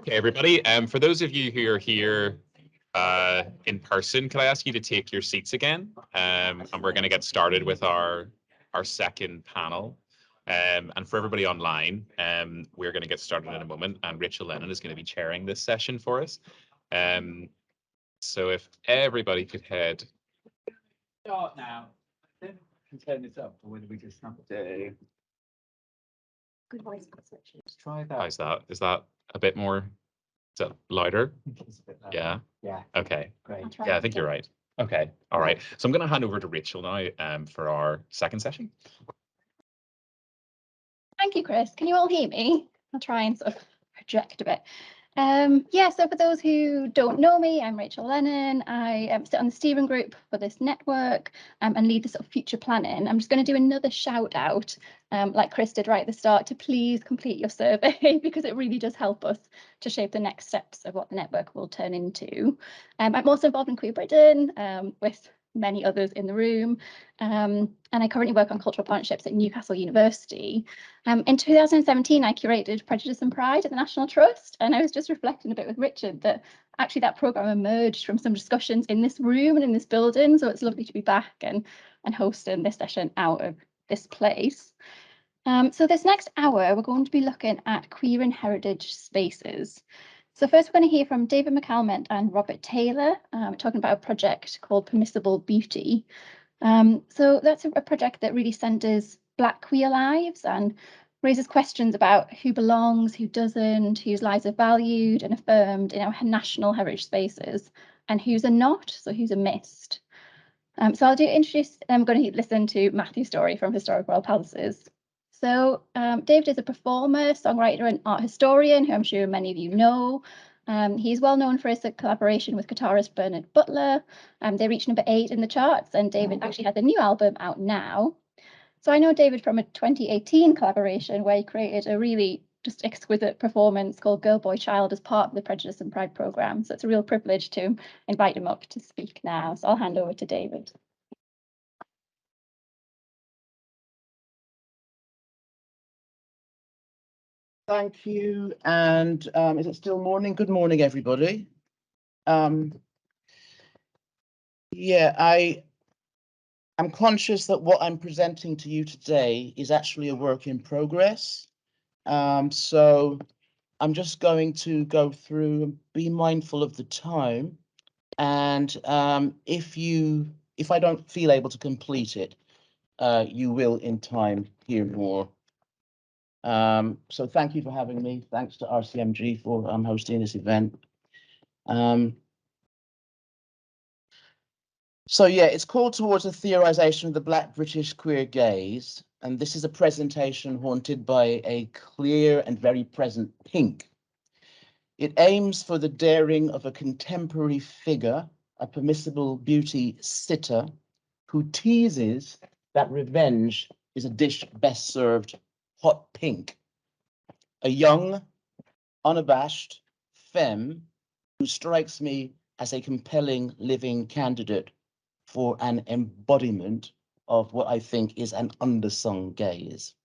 Okay, everybody. For those of you who are here in person, can I ask you to take your seats again? And we're going to get started with our second panel. And for everybody online, we're going to get started in a moment, and Rachel Lennon is going to be chairing this session for us. So if everybody could head. Start now. Then we can turn this up, or whether we just have to. Good voice section. Let's try that. How's that? Is that a bit more? Is that louder? It's a bit louder. Yeah. Yeah. Okay. Great. Yeah, I think you're right. Okay. All right. So I'm going to hand over to Rachel now for our second session. Thank you, Chris. Can you all hear me? I'll try and sort of project a bit. So for those who don't know me, I'm Rachel Lennon. I sit on the steering group for this network and lead the sort of future planning. I'm just going to do another shout out, like Chris did right at the start, to please complete your survey because it really does help us to shape the next steps of what the network will turn into. I'm also involved in Queer Britain with many others in the room, and I currently work on cultural partnerships at Newcastle University. In 2017, I curated Prejudice and Pride at the National Trust, and I was just reflecting a bit with Richard that actually that programme emerged from some discussions in this room and in this building, so it's lovely to be back and hosting this session out of this place. So this next hour, we're going to be looking at queer and heritage spaces. So first, we're going to hear from David McAlmont and Robert Taylor, talking about a project called Permissible Beauty. So that's a project that really centres Black queer lives and raises questions about who belongs, who doesn't, whose lives are valued and affirmed in our national heritage spaces, and whose are not, so whose are missed. So I'm going to listen to Matthew's story from Historic Royal Palaces. So David is a performer, songwriter and art historian who I'm sure many of you know. He's well known for his collaboration with guitarist Bernard Butler. They reached number 8 in the charts, and David actually has a new album out now. So I know David from a 2018 collaboration where he created a really just exquisite performance called Girl, Boy, Child as part of the Prejudice and Pride programme. So it's a real privilege to invite him up to speak now. So I'll hand over to David. Thank you. And is it still morning? Good morning, everybody. I'm conscious that what I'm presenting to you today is actually a work in progress. So I'm just going to go through and be mindful of the time. And if I don't feel able to complete it, you will in time hear more. So thank you for having me. Thanks to RCMG for hosting this event. So yeah, it's called Towards a Theorization of the Black British Queer Gaze, and this is a presentation haunted by a clear and very present pink. It aims for the daring of a contemporary figure, a permissible beauty sitter, who teases that revenge is a dish best served hot pink. A young, unabashed femme who strikes me as a compelling living candidate for an embodiment of what I think is an undersung gaze.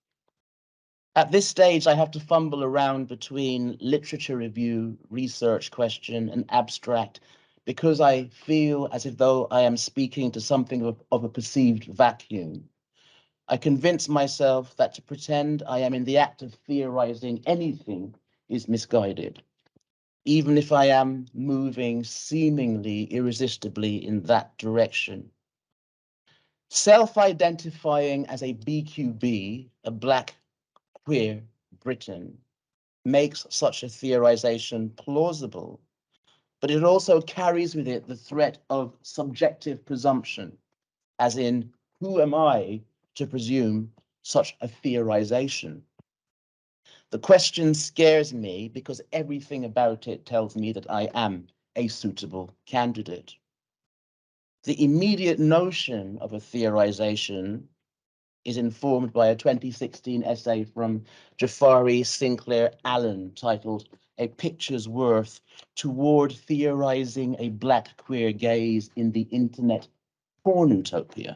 At this stage, I have to fumble around between literature review, research question, and abstract because I feel as if though I am speaking to something of a perceived vacuum. I convince myself that to pretend I am in the act of theorizing anything is misguided, even if I am moving seemingly irresistibly in that direction. Self-identifying as a BQB, a Black queer Briton, makes such a theorization plausible, but it also carries with it the threat of subjective presumption, as in, who am I to presume such a theorization? The question scares me because everything about it tells me that I am a suitable candidate. The immediate notion of a theorization is informed by a 2016 essay from Jafari Sinclair Allen titled A Picture's Worth Toward Theorizing a Black Queer Gaze in the Internet Pornutopia.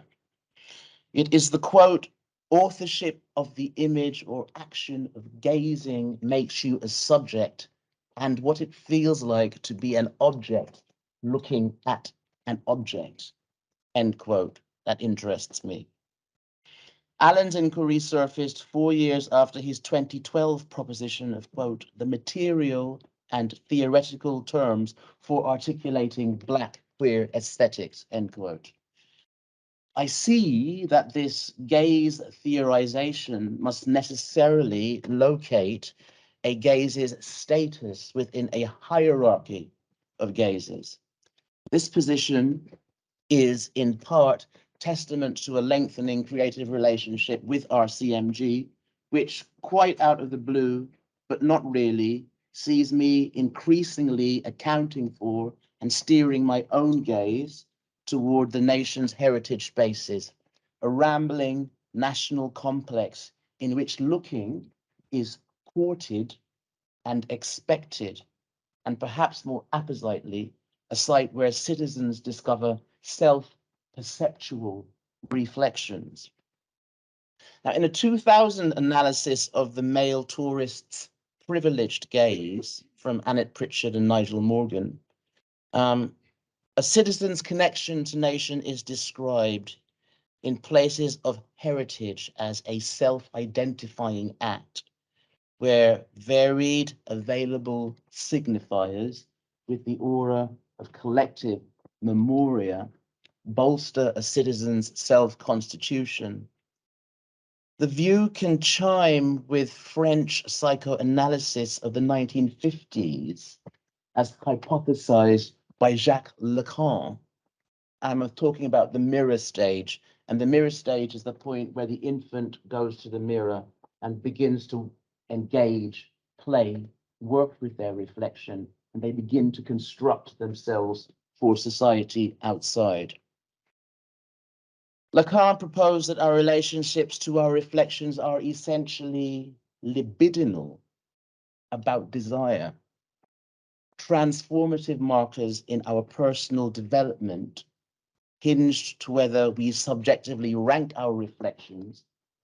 It is the quote, authorship of the image or action of gazing makes you a subject and what it feels like to be an object looking at an object, end quote. That interests me. Allen's inquiry surfaced 4 years after his 2012 proposition of, quote, the material and theoretical terms for articulating Black queer aesthetics, end quote. I see that this gaze theorization must necessarily locate a gaze's status within a hierarchy of gazes. This position is in part testament to a lengthening creative relationship with RCMG, which quite out of the blue, but not really, sees me increasingly accounting for and steering my own gaze toward the nation's heritage spaces, a rambling national complex in which looking is courted and expected, and perhaps more appositely, a site where citizens discover self-perceptual reflections. Now, in a 2000 analysis of the male tourist's privileged gaze from Annette Pritchard and Nigel Morgan, a citizen's connection to nation is described in places of heritage as a self-identifying act, where varied available signifiers with the aura of collective memoria bolster a citizen's self-constitution. The view can chime with French psychoanalysis of the 1950s as hypothesized by Jacques Lacan. I'm talking about the mirror stage, and the mirror stage is the point where the infant goes to the mirror and begins to engage, play, work with their reflection, and they begin to construct themselves for society outside. Lacan proposed that our relationships to our reflections are essentially libidinal, about desire, transformative markers in our personal development, hinged to whether we subjectively rank our reflections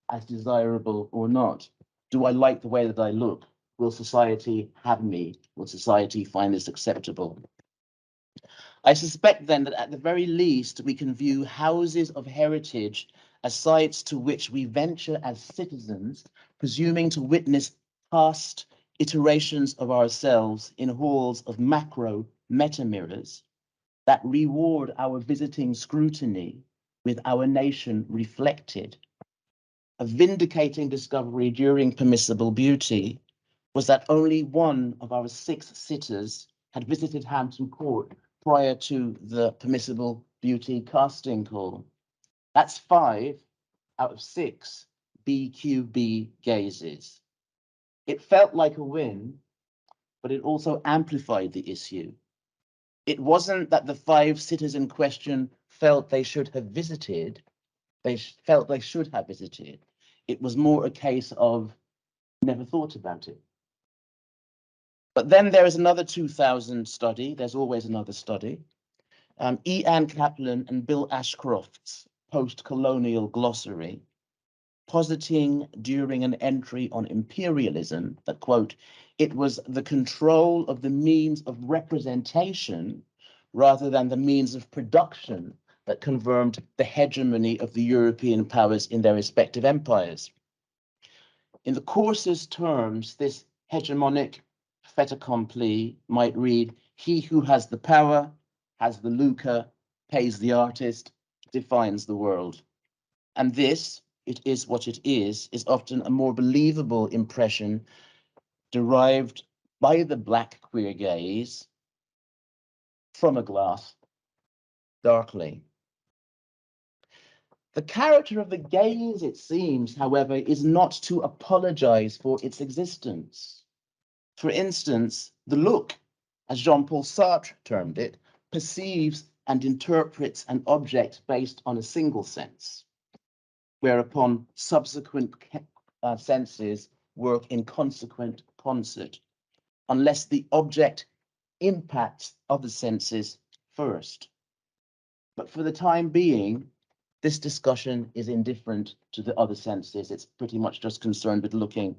as desirable or not. Do I like the way that I look? Will society have me? Will society find this acceptable? I suspect then that at the very least, we can view houses of heritage as sites to which we venture as citizens, presuming to witness past iterations of ourselves in halls of macro meta mirrors that reward our visiting scrutiny with our nation reflected. A vindicating discovery during Permissible Beauty was that only one of our 6 sitters had visited Hampton Court prior to the Permissible Beauty casting call. That's 5 out of 6 BQB gazes. It felt like a win, but it also amplified the issue. It wasn't that the 5 sitters in question felt they should have visited, felt they should have visited. It was more a case of never thought about it. But then there is another 2000 study, there's always another study, E. Ann Kaplan and Bill Ashcroft's post-colonial glossary, positing during an entry on imperialism that, quote, it was the control of the means of representation rather than the means of production that confirmed the hegemony of the European powers in their respective empires. In the coarsest terms, this hegemonic fait accompli might read, he who has the power, has the lucre, pays the artist, defines the world. And this, it is what it is often a more believable impression derived by the Black queer gaze from a glass darkly. The character of the gaze, it seems, however, is not to apologize for its existence. For instance, the look, as Jean-Paul Sartre termed it, perceives and interprets an object based on a single sense, whereupon subsequent senses work in consequent concert, unless the object impacts other senses first. But for the time being, this discussion is indifferent to the other senses. It's pretty much just concerned with looking.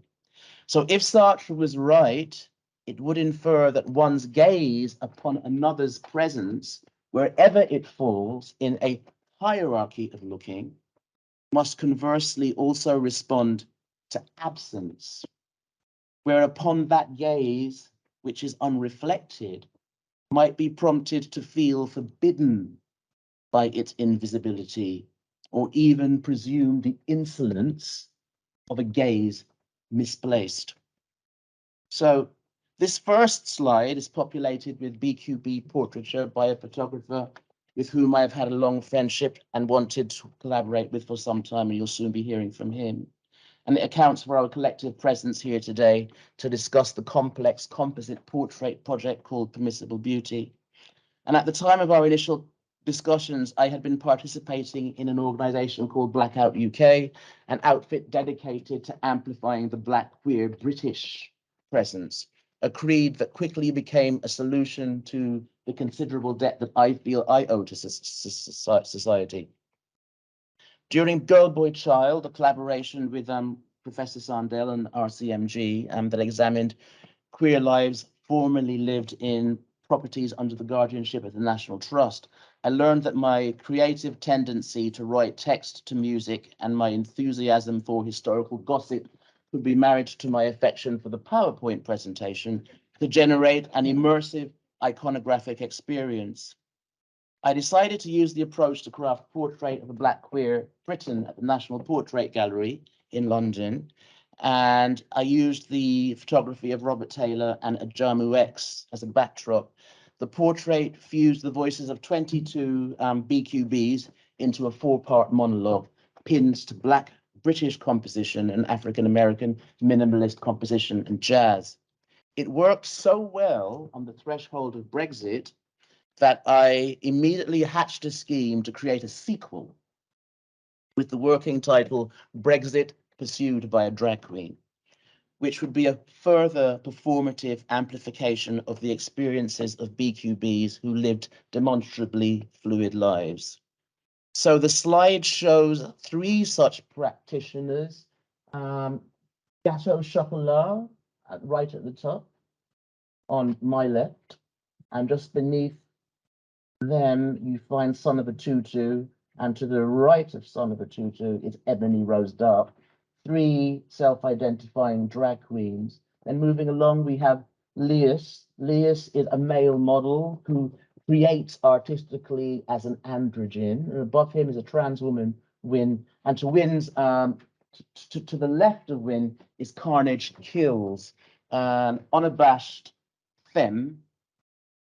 So if Sartre was right, it would infer that one's gaze upon another's presence, wherever it falls in a hierarchy of looking, must conversely also respond to absence, whereupon that gaze, which is unreflected, might be prompted to feel forbidden by its invisibility, or even presume the insolence of a gaze misplaced. So this first slide is populated with BQB portraiture by a photographer with whom I've had a long friendship and wanted to collaborate with for some time, and you'll soon be hearing from him. And it accounts for our collective presence here today to discuss the complex composite portrait project called Permissible Beauty. And at the time of our initial discussions, I had been participating in an organization called Blackout UK, an outfit dedicated to amplifying the Black queer British presence, a creed that quickly became a solution to the considerable debt that I feel I owe to society. During Girl Boy Child, a collaboration with Professor Sandel and RCMG that examined queer lives formerly lived in properties under the guardianship of the National Trust, I learned that my creative tendency to write text to music and my enthusiasm for historical gossip could be married to my affection for the PowerPoint presentation to generate an immersive iconographic experience. I decided to use the approach to craft a portrait of a Black queer Britain at the National Portrait Gallery in London. And I used the photography of Robert Taylor and Ajamu X as a backdrop. The portrait fused the voices of 22 BQBs into a 4-part monologue pinned to Black British composition and African-American minimalist composition and jazz. It worked so well on the threshold of Brexit that I immediately hatched a scheme to create a sequel with the working title Brexit Pursued by a Drag Queen, which would be a further performative amplification of the experiences of BQBs who lived demonstrably fluid lives. So the slide shows 3 such practitioners, Gateau Chocolat, right at the top, on my left, and just beneath them you find Son of a Tutu, and to the right of Son of a Tutu is Ebony Rose Dark, 3 self-identifying drag queens. And moving along, we have Leas. Leas is a male model who creates artistically as an androgen. And above him is a trans woman, Win. And to Win's, to the left of Win is Carnage Kills, unabashed femme,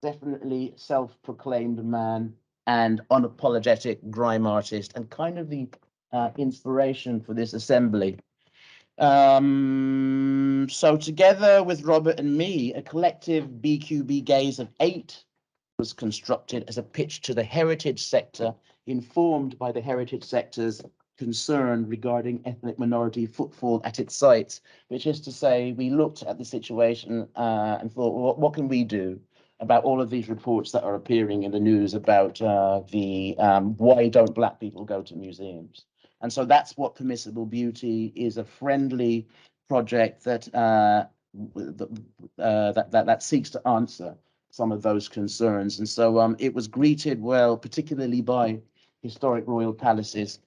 definitely self-proclaimed man and unapologetic grime artist, and kind of the inspiration for this assembly. So together with Robert and me, a collective BQB gaze of 8 was constructed as a pitch to the heritage sector, informed by the heritage sector's concern regarding ethnic minority footfall at its sites, which is to say, we looked at the situation and thought, well, what can we do about all of these reports that are appearing in the news about why don't Black people go to museums? And so that's what Permissible Beauty is, a friendly project that that seeks to answer some of those concerns. And so it was greeted well, particularly by historic royal palaces.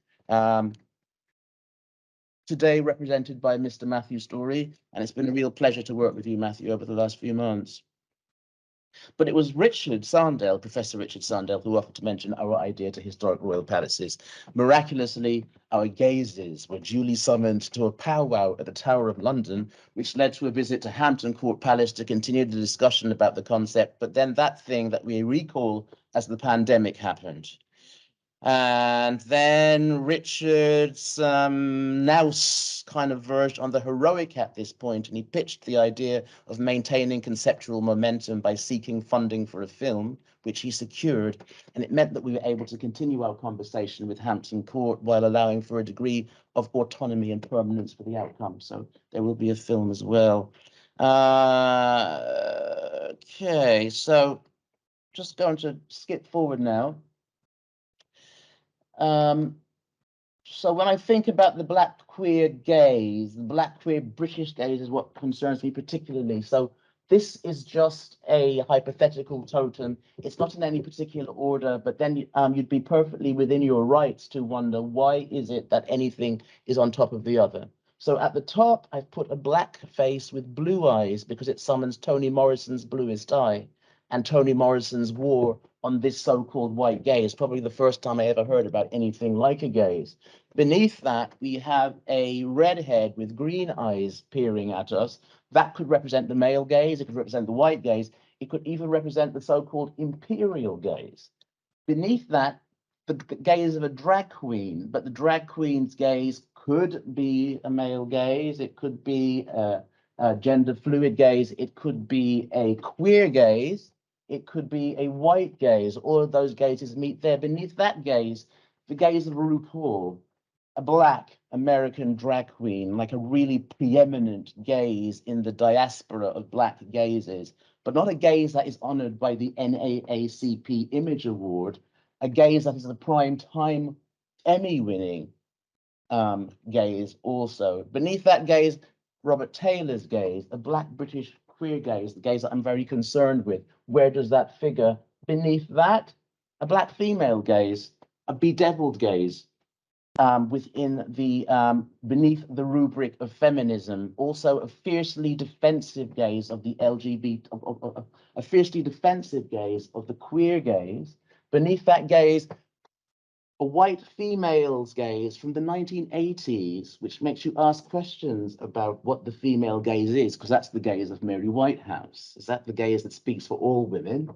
Today represented by Mr. Matthew Storey, and it's been a real pleasure to work with you, Matthew, over the last few months. But it was Richard Sandel, Professor Richard Sandel, who offered to mention our idea to historic royal palaces. Miraculously, our gazes were duly summoned to a powwow at the Tower of London, which led to a visit to Hampton Court Palace to continue the discussion about the concept. But then that thing that we recall as the pandemic happened. And then Richard's now kind of verged on the heroic at this point, and he pitched the idea of maintaining conceptual momentum by seeking funding for a film, which he secured. And it meant that we were able to continue our conversation with Hampton Court while allowing for a degree of autonomy and permanence for the outcome. So there will be a film as well. Okay, so just going to skip forward now. So when I think about the Black queer gaze, the Black queer British gaze is what concerns me particularly. So This is just a hypothetical totem. It's not in any particular order, but then you'd be perfectly within your rights to wonder why is it that anything is on top of the other. So at the top, I've put a black face with blue eyes because it summons Toni Morrison's Bluest Eye and Toni Morrison's war on this so-called white gaze. Probably the first time I ever heard about anything like a gaze. Beneath that, we have a redhead with green eyes peering at us. That could represent the male gaze, it could represent the white gaze, it could even represent the so-called imperial gaze. Beneath that, the gaze of a drag queen, but the drag queen's gaze could be a male gaze, it could be a gender fluid gaze, it could be a queer gaze, it could be a white gaze. All of those gazes meet there. Beneath that gaze, the gaze of RuPaul, a black American drag queen, like a really preeminent gaze in the diaspora of black gazes, but not a gaze that is honored by the NAACP Image Award, a gaze that is a prime time Emmy winning gaze also. Beneath that gaze, Robert Taylor's gaze, a black British queer gaze, the gaze that I'm very concerned with. Where does that figure? Beneath that, a black female gaze, a bedeviled gaze. Within the beneath the rubric of feminism, also a fiercely defensive gaze of the LGBT, a fiercely defensive gaze of the queer gaze. Beneath that gaze, a white female's gaze from the 1980s, which makes you ask questions about what the female gaze is, because that's the gaze of Mary Whitehouse. Is that the gaze that speaks for all women?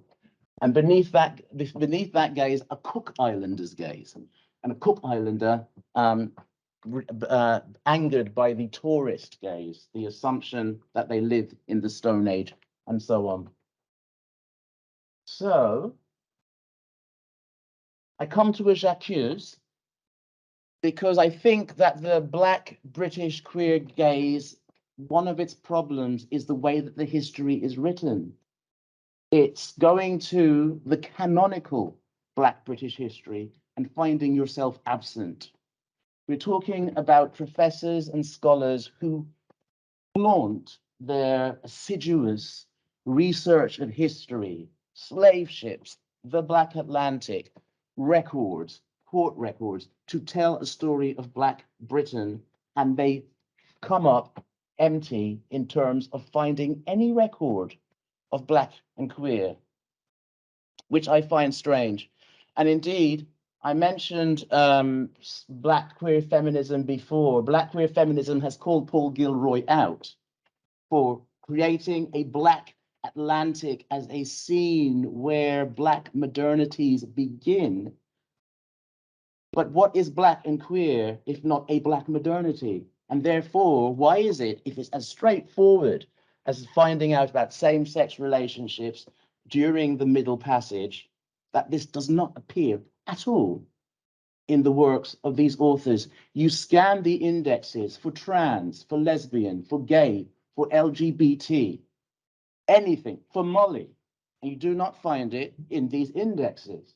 And beneath that gaze, a Cook Islanders gaze. And a Cook Islander angered by the tourist gaze, the assumption that they live in the Stone Age, and so on. So I come to a j'accuse because I think that the black British queer gaze, one of its problems is the way that the history is written. It's going to the canonical black British history and finding yourself absent. We're talking about professors and scholars who flaunt their assiduous research of history, slave ships, the Black Atlantic, records, court records, to tell a story of Black Britain, and they come up empty in terms of finding any record of Black and queer, which I find strange. And indeed, I mentioned Black queer feminism before. Black queer feminism has called Paul Gilroy out for creating a Black Atlantic as a scene where Black modernities begin. But what is Black and queer if not a Black modernity? And therefore, why is it, if it's as straightforward as finding out about same-sex relationships during the Middle Passage, that this does not appear at all in the works of these authors? You scan the indexes for trans, for lesbian, for gay, for LGBT, anything, for Molly, and you do not find it in these indexes.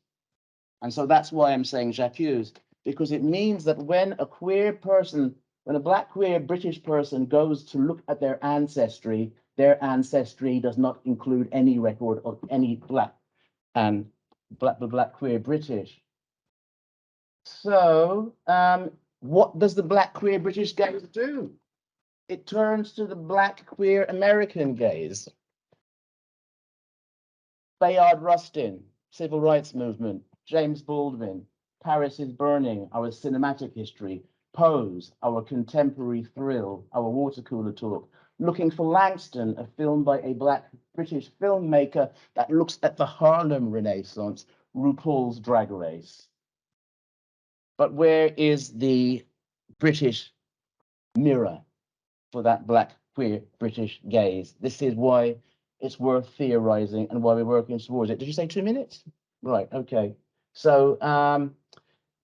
And so that's why I'm saying j'accuse, because it means that when a queer person, when a Black queer British person goes to look at their ancestry does not include any record of any Black and Black queer British. So what does the Black queer British gaze do? It turns to the Black queer American gaze. Bayard Rustin, Civil Rights Movement, James Baldwin, Paris is Burning, our cinematic history, Pose, our contemporary thrill, our water cooler talk, Looking for Langston, a film by a Black British filmmaker that looks at the Harlem Renaissance, RuPaul's Drag Race. But where is the British mirror for that Black queer British gaze? This is why it's worth theorizing and why we're working towards it. Did you say 2 minutes? Right, okay. So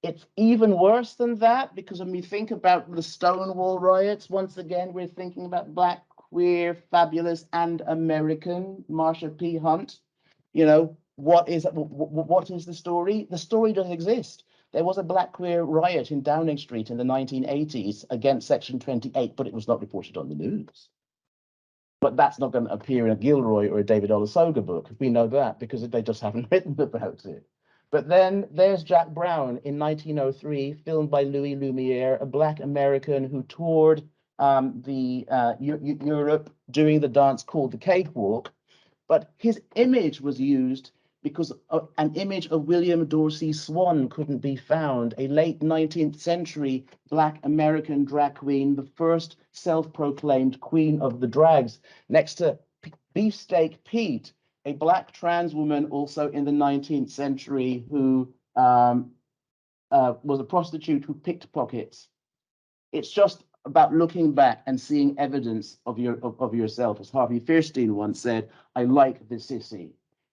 it's even worse than that, because when we think about the Stonewall riots, once again, we're thinking about Black, queer, fabulous, and American. Marsha P. Hunt, you know, what is the story? The story doesn't exist. There was a Black queer riot in Downing Street in the 1980s against Section 28, but it was not reported on the news. But that's not going to appear in a Gilroy or a David Olusoga book. We know that because they just haven't written about it. But then there's Jack Brown in 1903, filmed by Louis Lumiere, a Black American who toured Europe doing the dance called the cakewalk. But his image was used because an image of William Dorsey Swann couldn't be found, a late 19th century Black American drag queen, the first self-proclaimed queen of the drags, next to Beefsteak Pete, a Black trans woman also in the 19th century who was a prostitute who picked pockets. It's just about looking back and seeing evidence of yourself. As Harvey Fierstein once said, I like the sissy.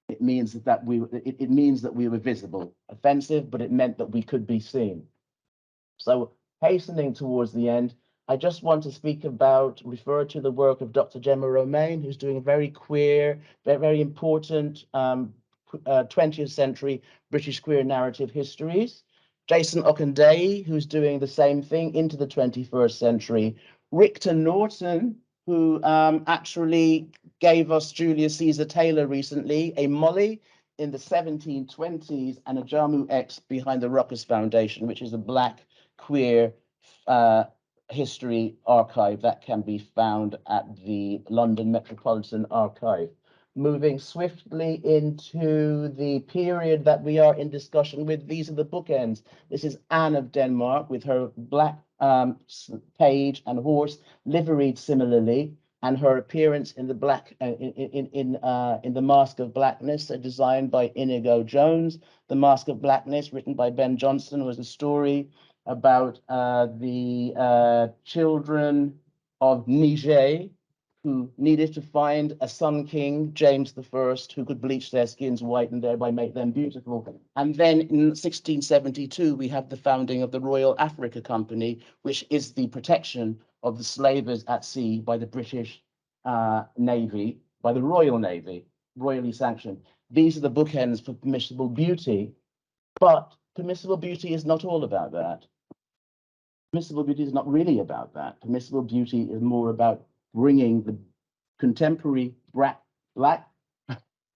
It means that we were visible. Offensive, but it meant that we could be seen. So hastening towards the end, I just want to refer to the work of Dr. Gemma Romaine, who's doing very queer, very important 20th century British queer narrative histories. Jason Okundayi, who's doing the same thing into the 21st century. Richter Norton, who actually gave us Julius Caesar Taylor recently, a Molly in the 1720s, and a Jamu X behind the Ruckus Foundation, which is a Black queer history archive that can be found at the London Metropolitan Archive. Moving swiftly into the period that we are in discussion with, these are the bookends. This is Anne of Denmark with her black page and horse liveried similarly, and her appearance in the black in the Mask of Blackness, designed by Inigo Jones. The Mask of Blackness, written by Ben Jonson, was a story about the children of Niger, who needed to find a sun king, James I, who could bleach their skins white and thereby make them beautiful. And then in 1672, we have the founding of the Royal Africa Company, which is the protection of the slavers at sea by the British Navy, by the Royal Navy, royally sanctioned. These are the bookends for Permissible Beauty, but Permissible Beauty is not all about that. Permissible Beauty is not really about that. Permissible Beauty is more about bringing the contemporary black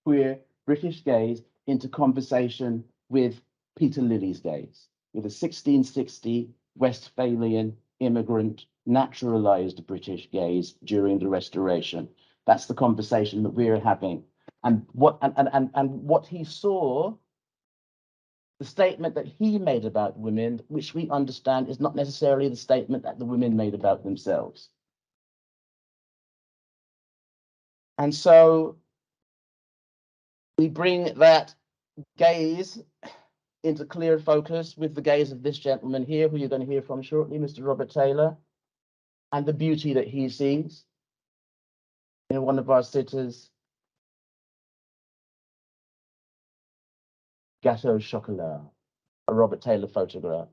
queer British gaze into conversation with Peter Lilly's gaze, with a 1660 Westphalian immigrant naturalized British gaze during the Restoration. That's the conversation that we're having. And what he saw, the statement that he made about women, which we understand is not necessarily the statement that the women made about themselves. And so we bring that gaze into clear focus with the gaze of this gentleman here, who you're going to hear from shortly, Mr. Robert Taylor, and the beauty that he sees in one of our sitters, Gâteau Chocolat, a Robert Taylor photograph.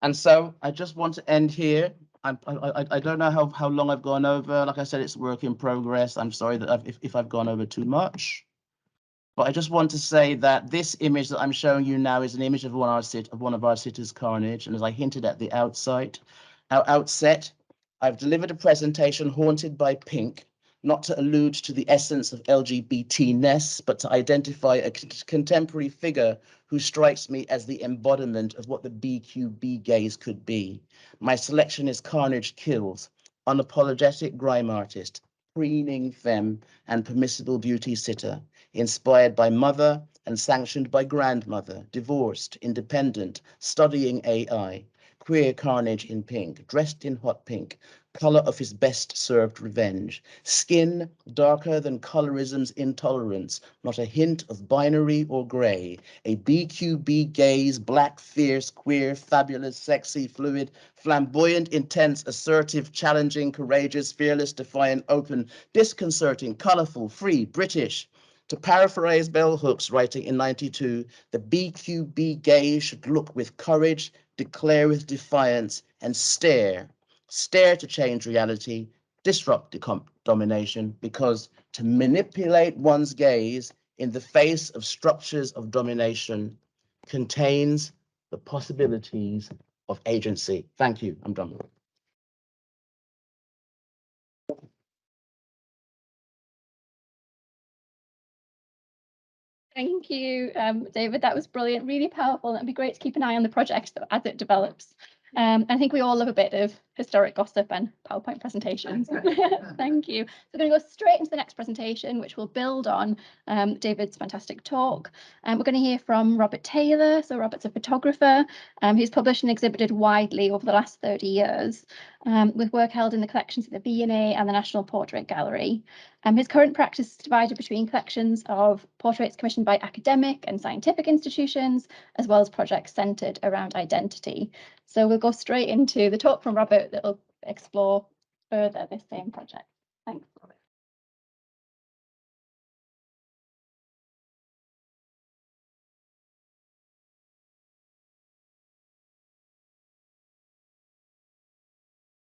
And so I just want to end here. I don't know how long I've gone over. Like I said, it's work in progress. I'm sorry that if I've gone over too much. But I just want to say that this image that I'm showing you now is an image of one of our sitters' carnage. And as I hinted at the outset, I've delivered a presentation haunted by pink, not to allude to the essence of LGBT-ness, but to identify a contemporary figure who strikes me as the embodiment of what the BQB gaze could be. My selection is Carnage Kills, unapologetic grime artist, preening femme, and Permissible Beauty sitter, inspired by mother and sanctioned by grandmother, divorced, independent, studying AI, queer carnage in pink, dressed in hot pink, color of his best served revenge, skin darker than colorism's intolerance, not a hint of binary or gray, a BQB gaze, black, fierce, queer, fabulous, sexy, fluid, flamboyant, intense, assertive, challenging, courageous, fearless, defiant, open, disconcerting, colorful, free, British. To paraphrase Bell Hooks writing in 92, the BQB gaze should look with courage, declare with defiance, and stare to change reality, disrupt domination, because to manipulate one's gaze in the face of structures of domination contains the possibilities of agency. Thank you. I'm done. Thank you, David. That was brilliant, really powerful. And it'd be great to keep an eye on the project as it develops. I think we all love a bit of historic gossip and PowerPoint presentations. Thank you. So we're going to go straight into the next presentation, which will build on David's fantastic talk. We're going to hear from Robert Taylor. So Robert's a photographer who's published and exhibited widely over the last 30 years with work held in the collections of the V&A and the National Portrait Gallery. His current practice is divided between collections of portraits commissioned by academic and scientific institutions, as well as projects centred around identity. So we'll go straight into the talk from Robert that will explore further this same project. Thanks, Robert.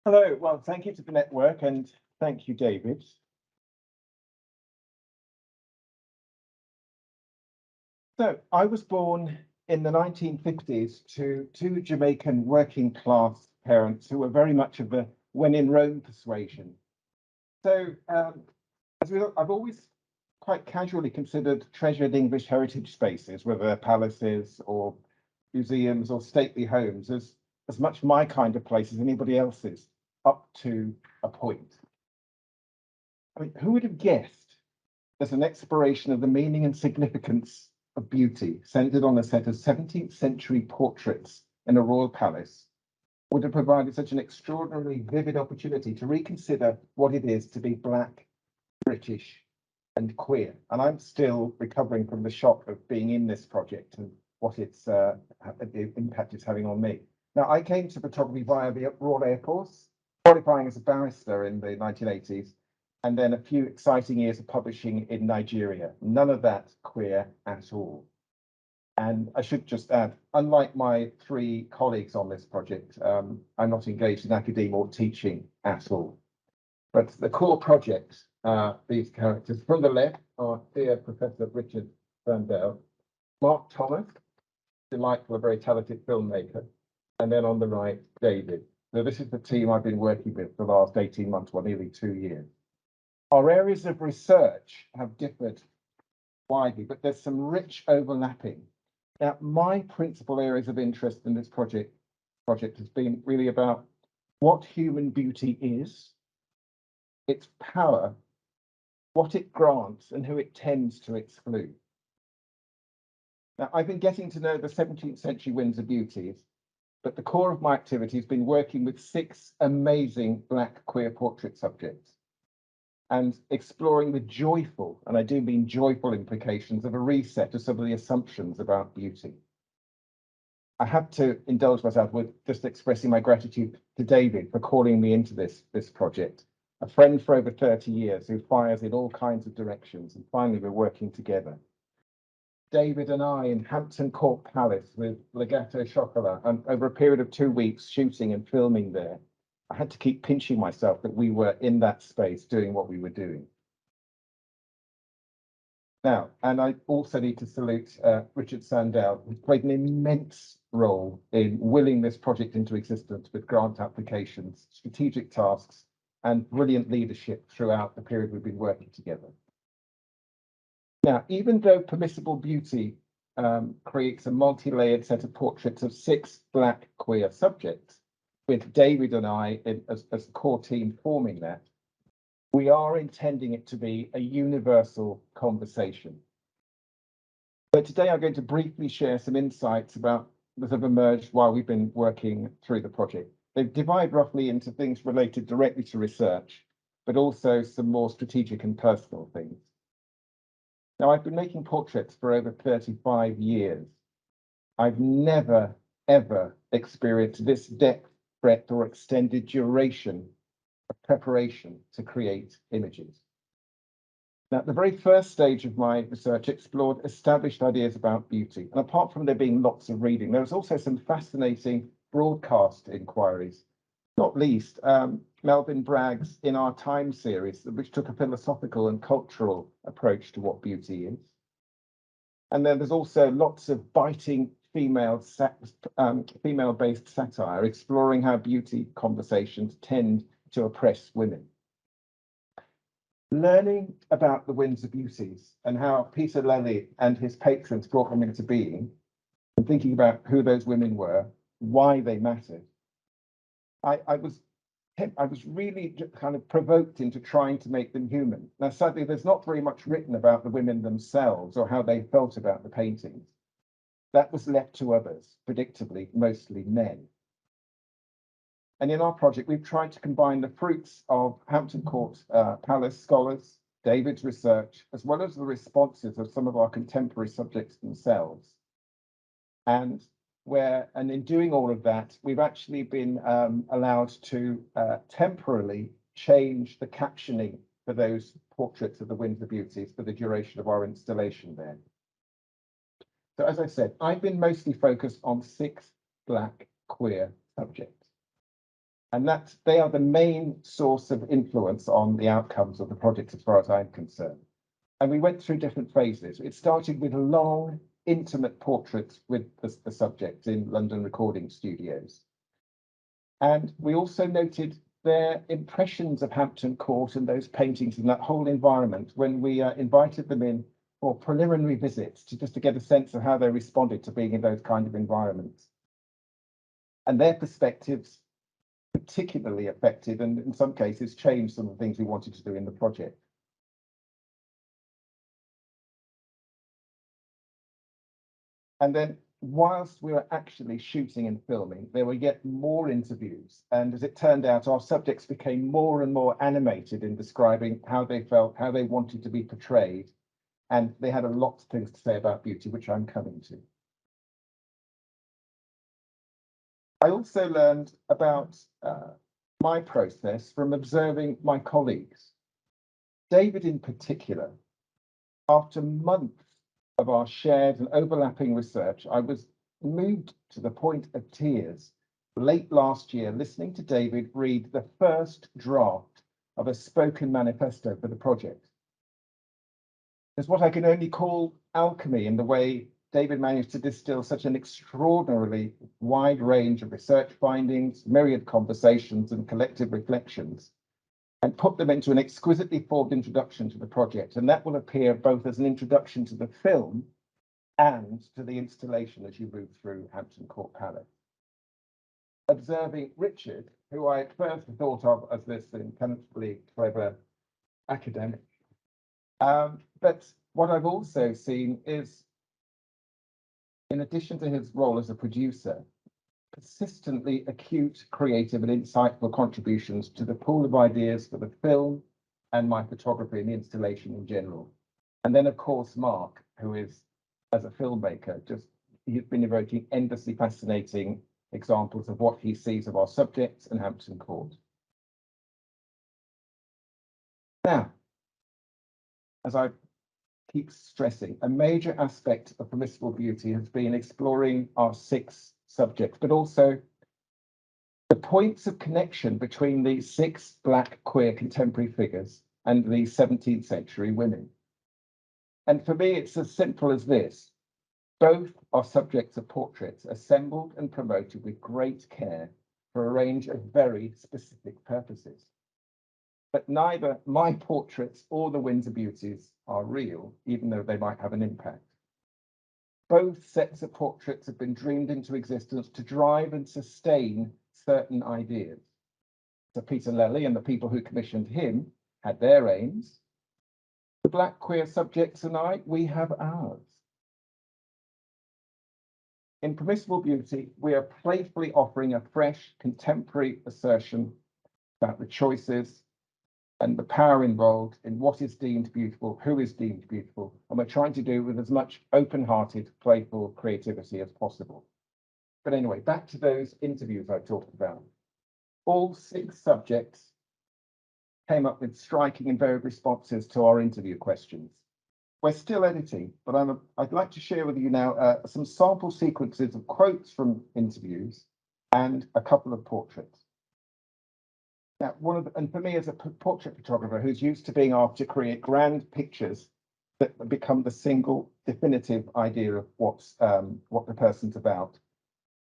Hello, well, thank you to the network and thank you, David. So I was born in the 1950s to two Jamaican working class parents who were very much of the when in Rome persuasion. So as a result, I've always quite casually considered treasured English heritage spaces, whether they're palaces or museums or stately homes, as much my kind of place as anybody else's, up to a point. I mean, who would have guessed there's an exploration of the meaning and significance of beauty centered on a set of 17th century portraits in a royal palace would have provided such an extraordinarily vivid opportunity to reconsider what it is to be Black, British, and queer. And I'm still recovering from the shock of being in this project and what its the impact it's having on me. Now, I came to photography via the Royal Air Force, qualifying as a barrister in the 1980s, and then a few exciting years of publishing in Nigeria. None of that queer at all. And I should just add, unlike my three colleagues on this project, I'm not engaged in academia or teaching at all. But the core project, these characters from the left are dear Professor Richard Sandell, Mark Thomas, delightful, a very talented filmmaker, and then on the right, David. So this is the team I've been working with for the last 18 months, or nearly 2 years. Our areas of research have differed widely, but there's some rich overlapping. Now, my principal areas of interest in this project has been really about what human beauty is, its power, what it grants, and who it tends to exclude. Now, I've been getting to know the 17th century Windsor beauties, but the core of my activity has been working with 6 amazing Black queer portrait subjects and exploring the joyful, and I do mean joyful, implications of a reset of some of the assumptions about beauty. I have to indulge myself with just expressing my gratitude to David for calling me into this project, a friend for over 30 years who fires in all kinds of directions, and finally we're working together. David and I in Hampton Court Palace with Legato Chocolat, and over a period of 2 weeks shooting and filming there. I had to keep pinching myself that we were in that space doing what we were doing. Now, and I also need to salute Richard Sandell, who played an immense role in willing this project into existence with grant applications, strategic tasks, and brilliant leadership throughout the period we've been working together. Now, even though Permissible Beauty creates a multi-layered set of portraits of 6 Black queer subjects, with David and I as the core team forming that, we are intending it to be a universal conversation. So today I'm going to briefly share some insights about that have emerged while we've been working through the project. They divide roughly into things related directly to research, but also some more strategic and personal things. Now, I've been making portraits for over 35 years. I've never, ever experienced this depth, breadth, or extended duration of preparation to create images. Now, the very first stage of my research explored established ideas about beauty. And apart from there being lots of reading, there was also some fascinating broadcast inquiries, not least Melvyn Bragg's In Our Time series, which took a philosophical and cultural approach to what beauty is. And then there's also lots of biting female-based satire, exploring how beauty conversations tend to oppress women. learning about the Windsor Beauties and how Peter Lely and his patrons brought them into being, and thinking about who those women were, why they mattered, I was really kind of provoked into trying to make them human. Now, sadly, there's not very much written about the women themselves or how they felt about the paintings. That was left to others, predictably, mostly men. And in our project, we've tried to combine the fruits of Hampton Court Palace scholars, David's research, as well as the responses of some of our contemporary subjects themselves. And in doing all of that, we've actually been allowed to temporarily change the captioning for those portraits of the Windsor Beauties for the duration of our installation there. So as I said, I've been mostly focused on 6 Black queer subjects. And they are the main source of influence on the outcomes of the project as far as I'm concerned. And we went through different phases. It started with long, intimate portraits with the subjects in London recording studios. And we also noted their impressions of Hampton Court and those paintings and that whole environment when we invited them in for preliminary visits to get a sense of how they responded to being in those kind of environments. And their perspectives particularly affected and in some cases changed some of the things we wanted to do in the project. And then whilst we were actually shooting and filming, there were yet more interviews. And as it turned out, our subjects became more and more animated in describing how they felt, how they wanted to be portrayed. And they had a lot of things to say about beauty, which I'm coming to. I also learned about my process from observing my colleagues. David in particular, after months of our shared and overlapping research, I was moved to the point of tears late last year listening to David read the first draft of a spoken manifesto for the project. It's what I can only call alchemy in the way David managed to distill such an extraordinarily wide range of research findings, myriad conversations and collective reflections, and put them into an exquisitely formed introduction to the project. And that will appear both as an introduction to the film and to the installation as you move through Hampton Court Palace. Observing Richard, who I at first thought of as this intensely clever academic, but what I've also seen is, in addition to his role as a producer, persistently acute, creative and insightful contributions to the pool of ideas for the film and my photography and the installation in general. And then, of course, Mark, who is, as a filmmaker, he's been evoking endlessly fascinating examples of what he sees of our subjects and Hampton Court. Now, as I keep stressing, a major aspect of Permissible Beauty has been exploring our 6 subjects, but also the points of connection between these 6 Black queer contemporary figures and these 17th century women. And for me, it's as simple as this. Both are subjects of portraits assembled and promoted with great care for a range of very specific purposes. But neither my portraits or the Windsor Beauties are real, even though they might have an impact. Both sets of portraits have been dreamed into existence to drive and sustain certain ideas. So Peter Lely and the people who commissioned him had their aims. The Black queer subjects and I, we have ours. In Permissible Beauty, we are playfully offering a fresh, contemporary assertion about the choices and the power involved in what is deemed beautiful, who is deemed beautiful, and we're trying to do with as much open-hearted, playful creativity as possible. But anyway, back to those interviews I talked about. All 6 subjects came up with striking and varied responses to our interview questions. We're still editing, but I'd like to share with you now some sample sequences of quotes from interviews and a couple of portraits. Now, and for me as a portrait photographer who's used to being asked to create grand pictures that become the single definitive idea of what the person's about,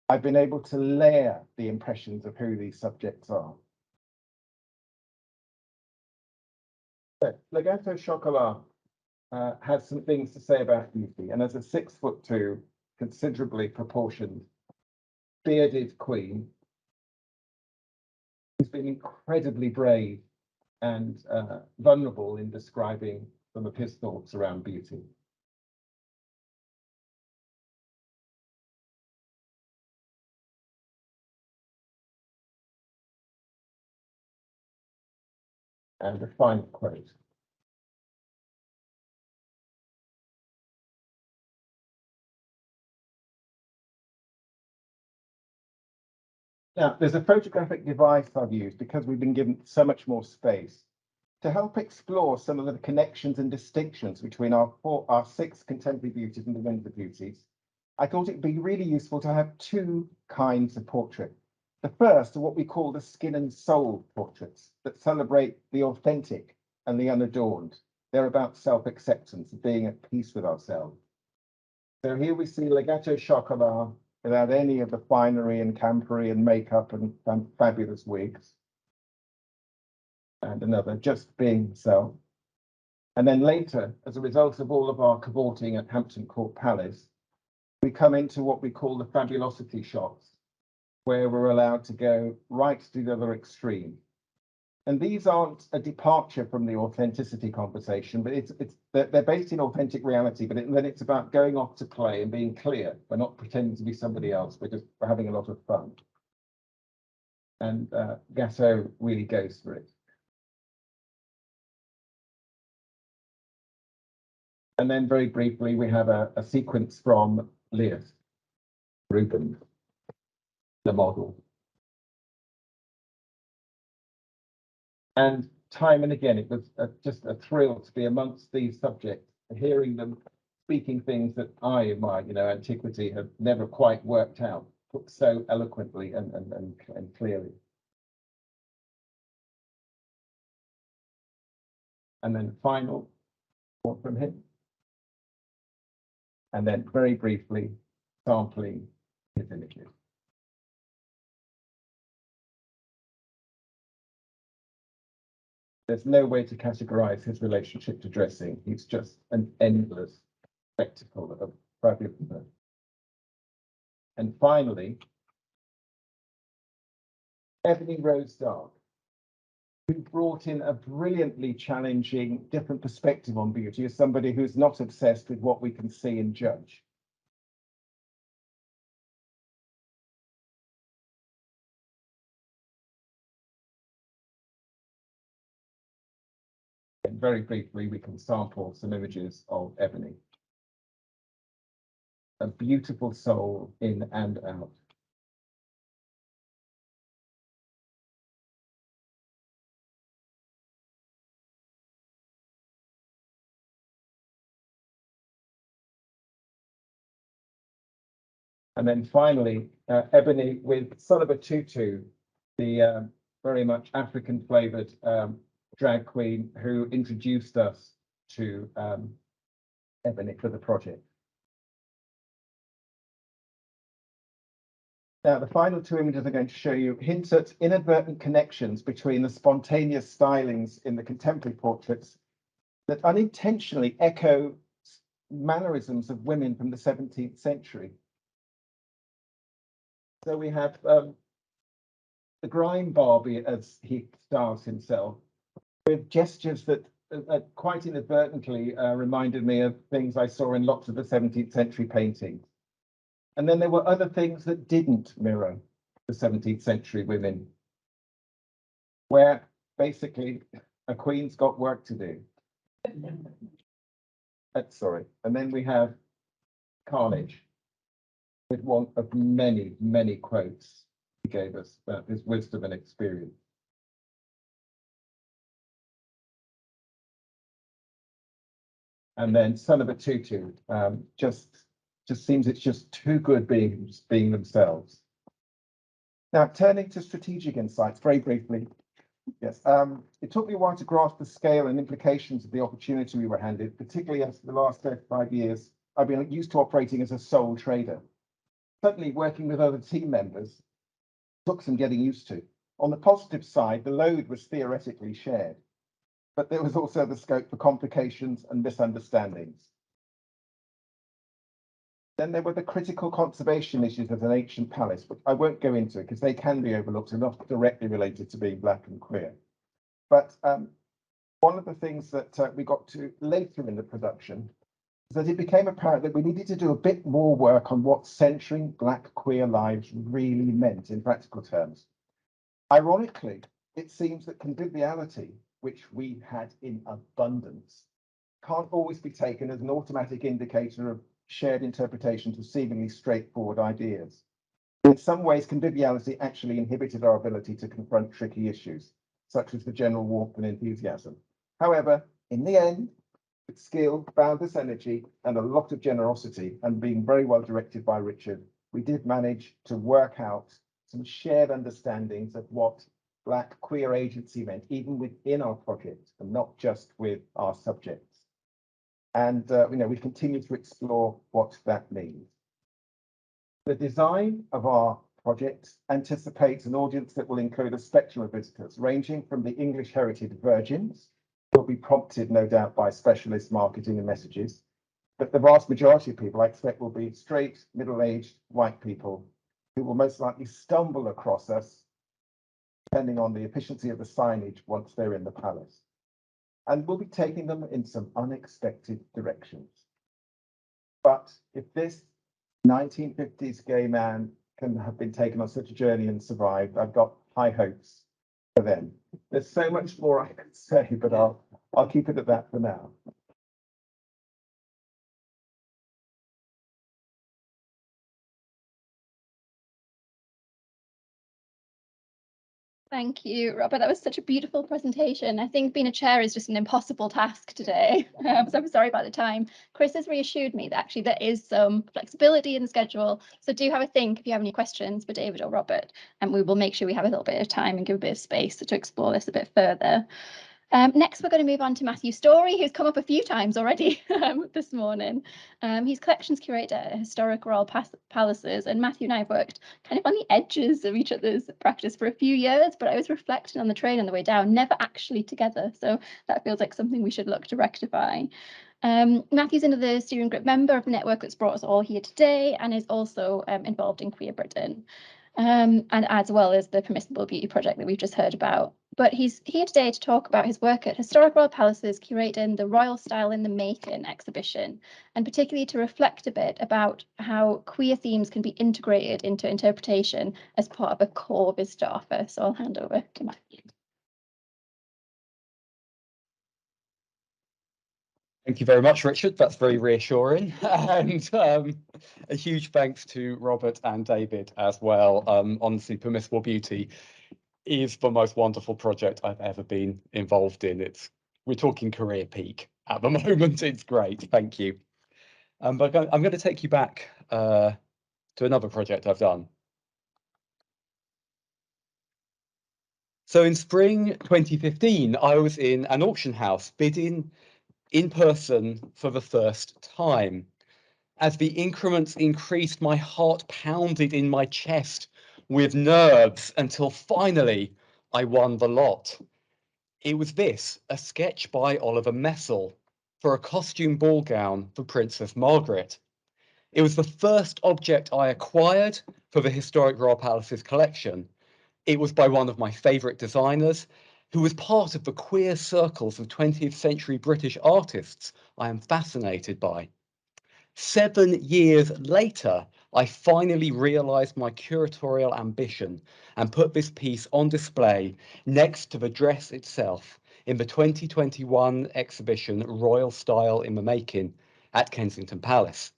I've been able to layer the impressions of who these subjects are. So, Legato Chocolat has some things to say about beauty, and as a 6'2", considerably proportioned, bearded queen, who's been incredibly brave and vulnerable in describing some of his thoughts around beauty. And a final quote. Now, there's a photographic device I've used because we've been given so much more space to help explore some of the connections and distinctions between our 6 contemporary beauties and the Windsor beauties. I thought it'd be really useful to have 2 kinds of portrait. The first are what we call the skin and soul portraits that celebrate the authentic and the unadorned. They're about self-acceptance, being at peace with ourselves. So here we see Legato Chocolat without any of the finery and campery and makeup and fabulous wigs. And another just being himself. And then later, as a result of all of our cavorting at Hampton Court Palace, we come into what we call the fabulosity shots, where we're allowed to go right to the other extreme. And these aren't a departure from the authenticity conversation, but they're based in authentic reality, but then it's about going off to play and being clear. We're not pretending to be somebody else, we're having a lot of fun. And Gasso really goes for it. And then very briefly, we have a sequence from Leos, Rubens, the model. And time and again, it was just a thrill to be amongst these subjects, hearing them speaking things that I, in my antiquity, have never quite worked out, put so eloquently and clearly. And then final one from him. And then very briefly, sampling his images. There's no way to categorize his relationship to dressing. He's just an endless spectacle of fabulous. And finally, Ebony Rose Dark, who brought in a brilliantly challenging, different perspective on beauty as somebody who's not obsessed with what we can see and judge. And very briefly, we can sample some images of Ebony. A beautiful soul in and out. And then finally, Ebony with Son of a Tutu, the very much African flavored drag queen who introduced us to Ebony for the project. Now, the final 2 images I'm going to show you hint at inadvertent connections between the spontaneous stylings in the contemporary portraits that unintentionally echo mannerisms of women from the 17th century. So we have the grime Barbie, as he styles himself, with gestures that quite inadvertently reminded me of things I saw in lots of the 17th century paintings. And then there were other things that didn't mirror the 17th century women, where basically a queen's got work to do. Sorry. And then we have Carnage, with one of many, many quotes he gave us about his wisdom and experience. And then Son of a Tutu, just seems it's just too good being themselves. Now, turning to strategic insights very briefly. Yes, it took me a while to grasp the scale and implications of the opportunity we were handed, particularly as the last 35 years, I've been used to operating as a sole trader. Suddenly working with other team members took some getting used to. On the positive side, the load was theoretically shared. but there was also the scope for complications and misunderstandings. Then there were the critical conservation issues of an ancient palace, but I won't go into it because they can be overlooked and not directly related to being black and queer. But one of the things that we got to later in the production is that it became apparent that we needed to do a bit more work on what centering black queer lives really meant in practical terms. Ironically, it seems that conviviality, which we had in abundance, can't always be taken as an automatic indicator of shared interpretations of seemingly straightforward ideas. In some ways, conviviality actually inhibited our ability to confront tricky issues, such as the general warmth and enthusiasm. However, in the end, with skill, boundless energy, and a lot of generosity, and being very well directed by Richard, we did manage to work out some shared understandings of what Black queer agency meant, even within our project, and not just with our subjects. And we continue to explore what that means. The design of our project anticipates an audience that will include a spectrum of visitors, ranging from the English heritage virgins, who will be prompted, no doubt, by specialist marketing and messages. But the vast majority of people I expect will be straight, middle-aged, white people who will most likely stumble across us, depending on the efficiency of the signage once they're in the palace. And we'll be taking them in some unexpected directions. But if this 1950s gay man can have been taken on such a journey and survived, I've got high hopes for them. There's so much more I could say, but I'll keep it at that for now. Thank you, Robert. That was such a beautiful presentation. I think being a chair is just an impossible task today. So I'm sorry about the time. Chris has reassured me that actually there is some flexibility in the schedule. So do have a think if you have any questions for David or Robert, and we will make sure we have a little bit of time and give a bit of space to explore this a bit further. Next, we're going to move on to Matthew Storey, who's come up a few times already this morning. He's collections curator at Historic Royal Palaces, and Matthew and I have worked kind of on the edges of each other's practice for a few years, but I was reflecting on the train on the way down, never actually together. So that feels like something we should look to rectify. Matthew's another steering group member of the network that's brought us all here today and is also involved in Queer Britain. And as well as the Permissible Beauty project that we've just heard about. But he's here today to talk about his work at Historic Royal Palaces, curating the Royal Style in the Making exhibition, and particularly to reflect a bit about how queer themes can be integrated into interpretation as part of a core visitor offer. So I'll hand over to Matthew. Thank you very much, Richard. That's very reassuring. And a huge thanks to Robert and David as well. Honestly, Permissible Beauty is the most wonderful project I've ever been involved in. We're talking career peak at the moment. It's great. Thank you. But I'm going to take you back to another project I've done. So in spring 2015, I was in an auction house bidding in person for the first time. As the increments increased, my heart pounded in my chest with nerves until finally I won the lot. It was this, a sketch by Oliver Messel for a costume ball gown for Princess Margaret. It was the first object I acquired for the Historic Royal Palaces collection. It was by one of my favourite designers, who was part of the queer circles of 20th century British artists I am fascinated by. 7 years later, I finally realised my curatorial ambition and put this piece on display next to the dress itself in the 2021 exhibition Royal Style in the Making at Kensington Palace.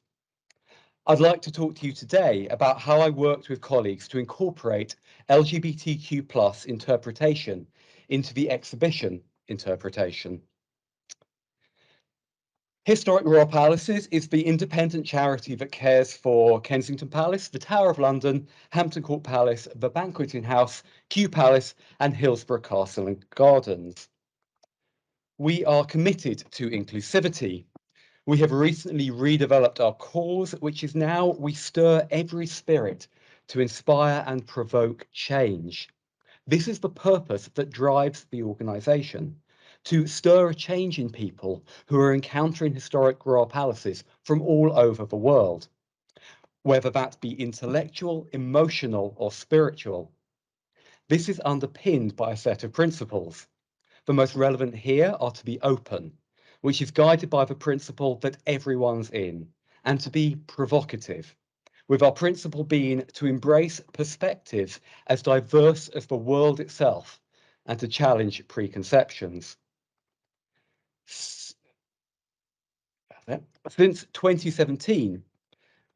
I'd like to talk to you today about how I worked with colleagues to incorporate LGBTQ+ interpretation into the exhibition interpretation. Historic Royal Palaces is the independent charity that cares for Kensington Palace, the Tower of London, Hampton Court Palace, the Banqueting House, Kew Palace, and Hillsborough Castle and Gardens. We are committed to inclusivity. We have recently redeveloped our cause, which is now we stir every spirit to inspire and provoke change. This is the purpose that drives the organisation, to stir a change in people who are encountering historic royal palaces from all over the world, whether that be intellectual, emotional, or spiritual. This is underpinned by a set of principles. The most relevant here are to be open, which is guided by the principle that everyone's in, and to be provocative, with our principle being to embrace perspectives as diverse as the world itself and to challenge preconceptions. Since 2017,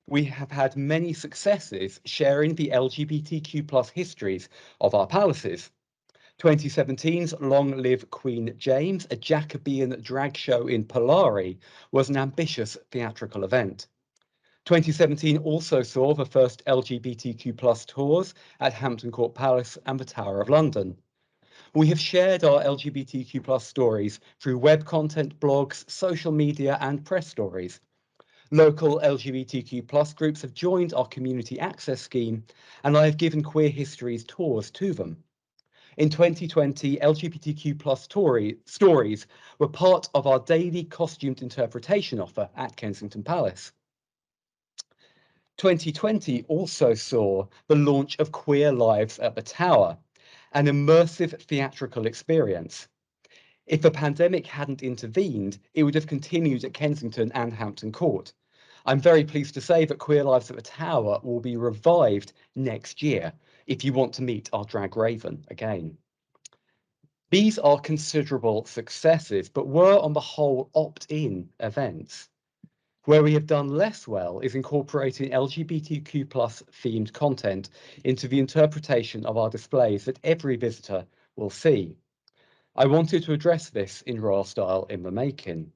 we have had many successes sharing the LGBTQ+ histories of our palaces. 2017's Long Live Queen James, a Jacobean drag show in Polari, was an ambitious theatrical event. 2017 also saw the first LGBTQ+ tours at Hampton Court Palace and the Tower of London. We have shared our LGBTQ+ stories through web content, blogs, social media, and press stories. Local LGBTQ+ groups have joined our community access scheme, and I have given queer histories tours to them. In 2020, LGBTQ+ stories were part of our daily costumed interpretation offer at Kensington Palace. 2020 also saw the launch of Queer Lives at the Tower, an immersive theatrical experience. If the pandemic hadn't intervened, it would have continued at Kensington and Hampton Court. I'm very pleased to say that Queer Lives at the Tower will be revived next year if you want to meet our drag raven again. These are considerable successes, but were on the whole opt-in events. Where we have done less well is incorporating LGBTQ+ themed content into the interpretation of our displays that every visitor will see. I wanted to address this in Royal Style in the Making.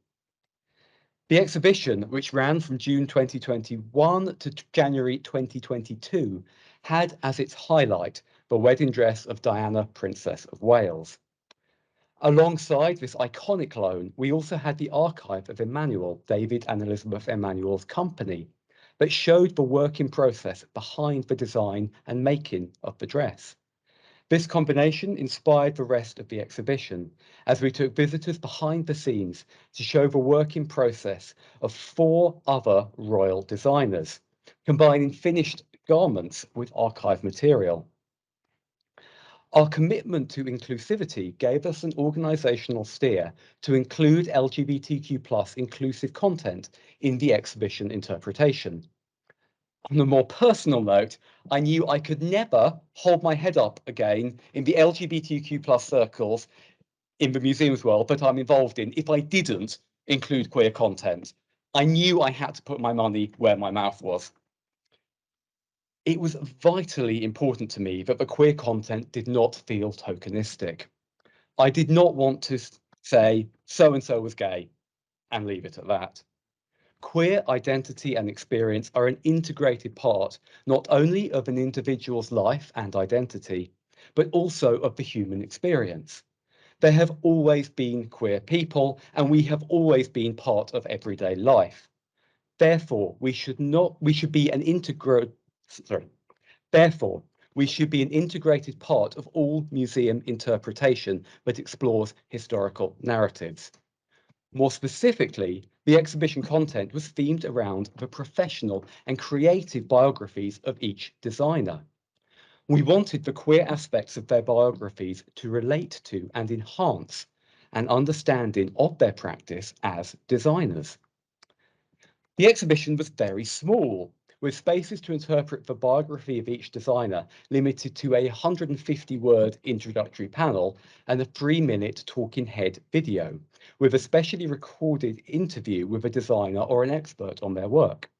The exhibition, which ran from June 2021 to January 2022, had as its highlight the wedding dress of Diana, Princess of Wales. Alongside this iconic loan, we also had the archive of Emmanuel, David and Elizabeth Emmanuel's company, that showed the working process behind the design and making of the dress. This combination inspired the rest of the exhibition, as we took visitors behind the scenes to show the working process of 4 other royal designers, combining finished garments with archive material. Our commitment to inclusivity gave us an organisational steer to include LGBTQ+ inclusive content in the exhibition interpretation. On a more personal note, I knew I could never hold my head up again in the LGBTQ+ circles in the museums world that I'm involved in if I didn't include queer content. I knew I had to put my money where my mouth was. It was vitally important to me that the queer content did not feel tokenistic. I did not want to say so-and-so was gay and leave it at that. Queer identity and experience are an integrated part not only of an individual's life and identity, but also of the human experience. There have always been queer people, and we have always been part of everyday life. Therefore, we should be an integrated part of all museum interpretation that explores historical narratives. More specifically, the exhibition content was themed around the professional and creative biographies of each designer. We wanted the queer aspects of their biographies to relate to and enhance an understanding of their practice as designers. The exhibition was very small, with spaces to interpret the biography of each designer limited to a 150-word introductory panel and a 3-minute talking head video, with a specially recorded interview with a designer or an expert on their work.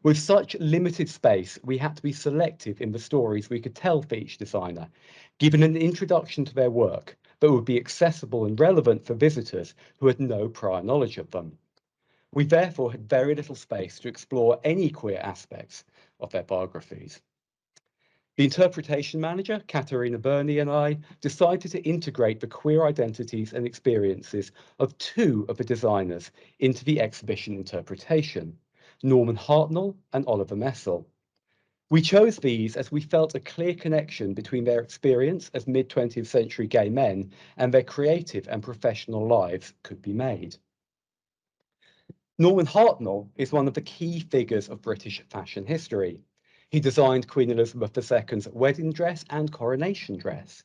With such limited space, we had to be selective in the stories we could tell for each designer, given an introduction to their work that would be accessible and relevant for visitors who had no prior knowledge of them. We therefore had very little space to explore any queer aspects of their biographies. The interpretation manager, Katharina Burney, and I decided to integrate the queer identities and experiences of 2 of the designers into the exhibition interpretation, Norman Hartnell and Oliver Messel. We chose these as we felt a clear connection between their experience as mid-20th century gay men and their creative and professional lives could be made. Norman Hartnell is one of the key figures of British fashion history. He designed Queen Elizabeth II's wedding dress and coronation dress.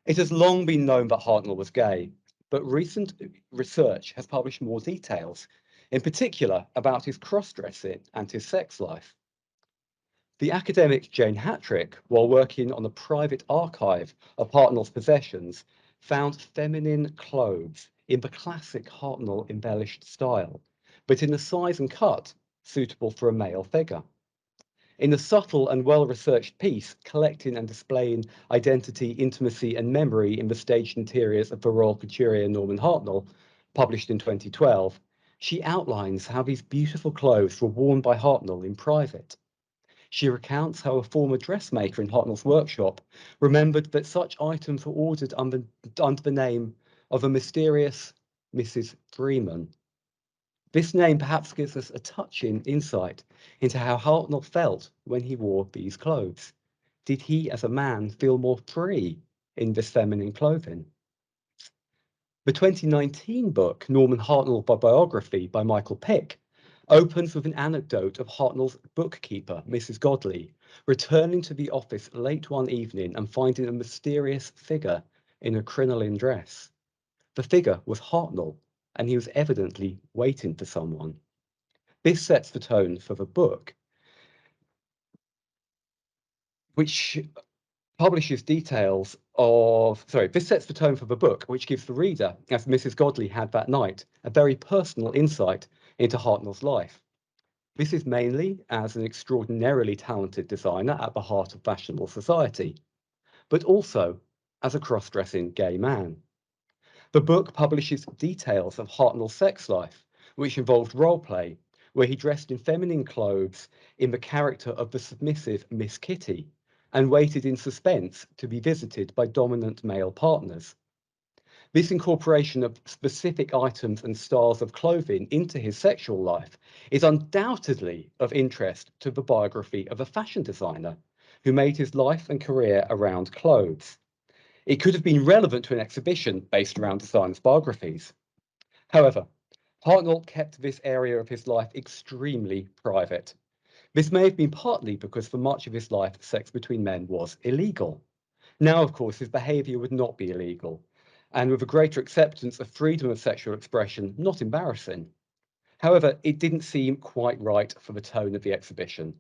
It has long been known that Hartnell was gay, but recent research has published more details, in particular about his cross-dressing and his sex life. The academic Jane Hattrick, while working on a private archive of Hartnell's possessions, found feminine clothes in the classic Hartnell embellished style, but in a size and cut suitable for a male figure. In a subtle and well-researched piece collecting and displaying identity, intimacy and memory in the staged interiors of the Royal Couturier Norman Hartnell, published in 2012, she outlines how these beautiful clothes were worn by Hartnell in private. She recounts how a former dressmaker in Hartnell's workshop remembered that such items were ordered under the name of a mysterious Mrs. Freeman. This name perhaps gives us a touching insight into how Hartnell felt when he wore these clothes. Did he, as a man, feel more free in this feminine clothing? The 2019 book, Norman Hartnell Biography by Michael Pick, opens with an anecdote of Hartnell's bookkeeper, Mrs. Godley, returning to the office late one evening and finding a mysterious figure in a crinoline dress. The figure was Hartnell, and he was evidently waiting for someone. This sets the tone for the book, which publishes details of, this sets the tone for the book, which gives the reader, as Mrs. Godley had that night, a very personal insight into Hartnell's life. This is mainly as an extraordinarily talented designer at the heart of fashionable society, but also as a cross-dressing gay man. The book publishes details of Hartnell's sex life, which involved role play, where he dressed in feminine clothes in the character of the submissive Miss Kitty, and waited in suspense to be visited by dominant male partners. This incorporation of specific items and styles of clothing into his sexual life is undoubtedly of interest to the biography of a fashion designer who made his life and career around clothes. It could have been relevant to an exhibition based around designers' biographies. However, Hartnell kept this area of his life extremely private. This may have been partly because for much of his life, sex between men was illegal. Now, of course, his behaviour would not be illegal, and with a greater acceptance of freedom of sexual expression, not embarrassing. However, it didn't seem quite right for the tone of the exhibition.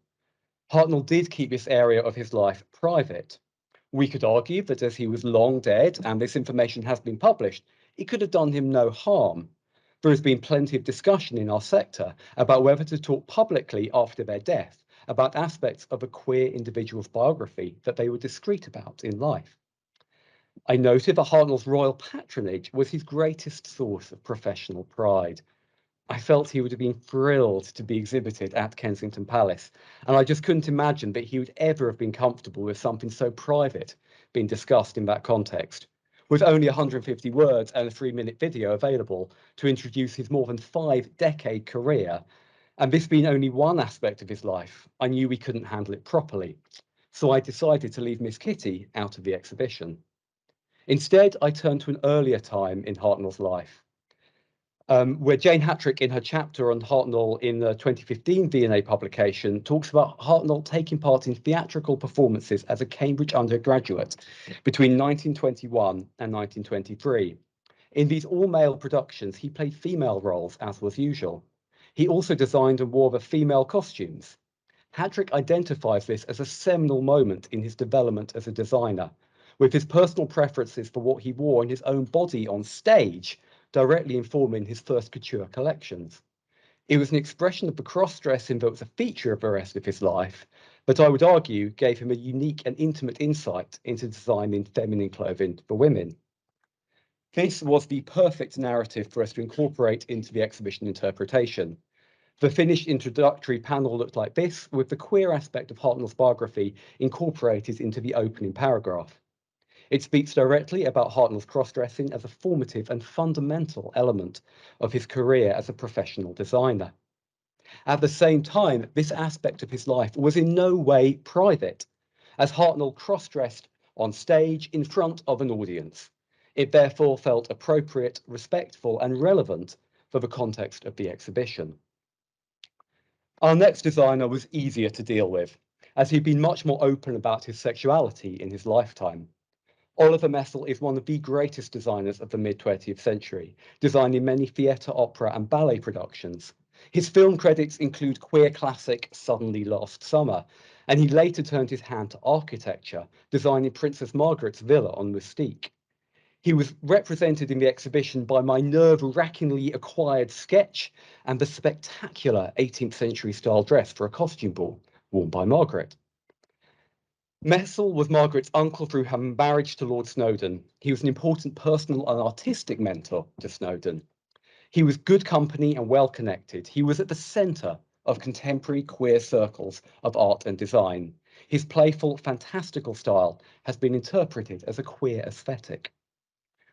Hartnell did keep this area of his life private. We could argue that as he was long dead, and this information has been published, it could have done him no harm. There has been plenty of discussion in our sector about whether to talk publicly after their death about aspects of a queer individual's biography that they were discreet about in life. I noted that Hartnell's royal patronage was his greatest source of professional pride. I felt he would have been thrilled to be exhibited at Kensington Palace, and I just couldn't imagine that he would ever have been comfortable with something so private being discussed in that context. With only 150 words and a 3-minute video available to introduce his more than 5-decade career, and this being only one aspect of his life, I knew we couldn't handle it properly. So I decided to leave Miss Kitty out of the exhibition. Instead, I turned to an earlier time in Hartnell's life, where Jane Hattrick, in her chapter on Hartnell in the 2015 V&A publication, talks about Hartnell taking part in theatrical performances as a Cambridge undergraduate between 1921 and 1923. In these all-male productions, he played female roles, as was usual. He also designed and wore the female costumes. Hattrick identifies this as a seminal moment in his development as a designer, with his personal preferences for what he wore in his own body on stage directly informing his first couture collections. It was an expression of the cross-dressing that was a feature of the rest of his life, but I would argue gave him a unique and intimate insight into designing feminine clothing for women. This was the perfect narrative for us to incorporate into the exhibition interpretation. The finished introductory panel looked like this, with the queer aspect of Hartnell's biography incorporated into the opening paragraph. It speaks directly about Hartnell's cross-dressing as a formative and fundamental element of his career as a professional designer. At the same time, this aspect of his life was in no way private, as Hartnell cross-dressed on stage in front of an audience. It therefore felt appropriate, respectful, and relevant for the context of the exhibition. Our next designer was easier to deal with, as he'd been much more open about his sexuality in his lifetime. Oliver Messel is one of the greatest designers of the mid-20th century, designing many theatre, opera, and ballet productions. His film credits include queer classic Suddenly Last Summer, and he later turned his hand to architecture, designing Princess Margaret's villa on Mystique. He was represented in the exhibition by my nerve-wrackingly acquired sketch and the spectacular 18th century style dress for a costume ball worn by Margaret. Messel was Margaret's uncle through her marriage to Lord Snowdon. He was an important personal and artistic mentor to Snowdon. He was good company and well-connected. He was at the centre of contemporary queer circles of art and design. His playful, fantastical style has been interpreted as a queer aesthetic.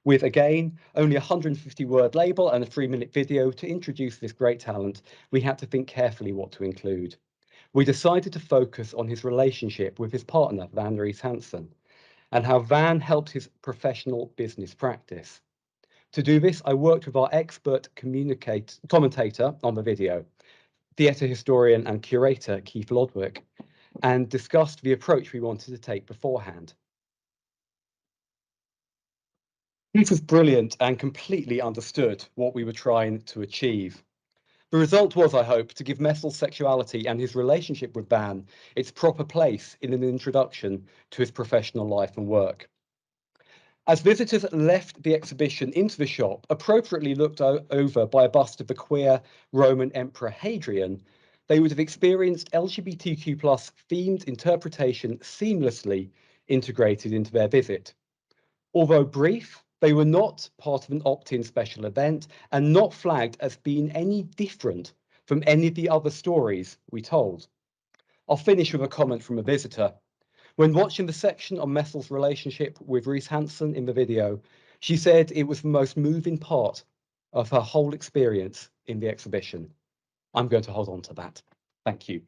With, again, only a 150-word label and a 3-minute video to introduce this great talent, we had to think carefully what to include. We decided to focus on his relationship with his partner, Van Rees Hansen, and how Van helped his professional business practice. To do this, I worked with our expert commentator on the video, theatre historian and curator Keith Lodwick, and discussed the approach we wanted to take beforehand. Keith was brilliant and completely understood what we were trying to achieve. The result was, I hope, to give Messel's sexuality and his relationship with Van its proper place in an introduction to his professional life and work. As visitors left the exhibition into the shop, appropriately looked over by a bust of the queer Roman Emperor Hadrian, they would have experienced LGBTQ+ themed interpretation seamlessly integrated into their visit. Although brief, they were not part of an opt-in special event and not flagged as being any different from any of the other stories we told. I'll finish with a comment from a visitor. When watching the section on Messel's relationship with Rees Hansen in the video, she said it was the most moving part of her whole experience in the exhibition. I'm going to hold on to that. Thank you.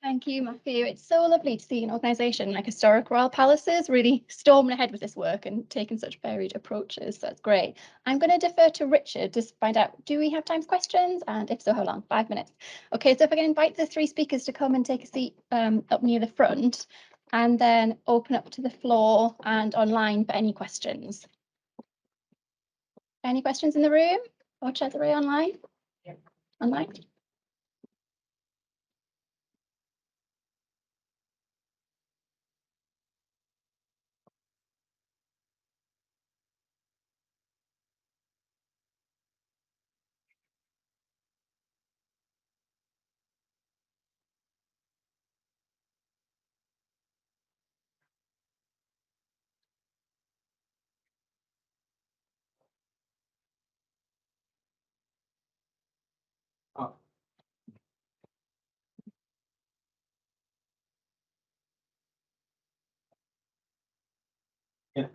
Thank you, Matthew. It's so lovely to see an organisation like Historic Royal Palaces really storming ahead with this work and taking such varied approaches. That's great. I'm going to defer to Richard to find out, do we have time for questions? And if so, how long? 5 minutes. Okay, so if I can invite the 3 speakers to come and take a seat up near the front, and then open up to the floor and online for any questions. Any questions in the room or Cesare online? Yeah. Online? Yeah,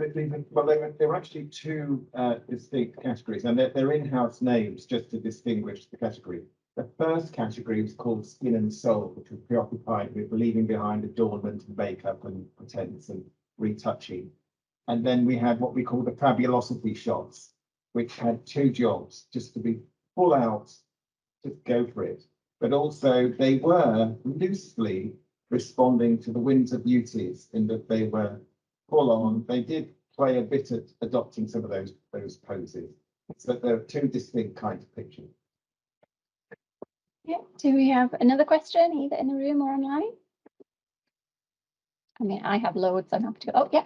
well, there were actually 2 distinct categories, and they're in-house names just to distinguish the category. The first category was called Skin and Soul, which was preoccupied with leaving behind adornment and makeup and pretense and retouching. And then we had what we call the fabulosity shots, which had 2 jobs, just to be full out, just go for it. But also they were loosely responding to the Windsor Beauties in that they were full on. They did play a bit at adopting some of those poses. So there are 2 distinct kinds of pictures. Yeah. Do we have another question either in the room or online? I mean, I have loads. I'm happy to go. Oh, yeah.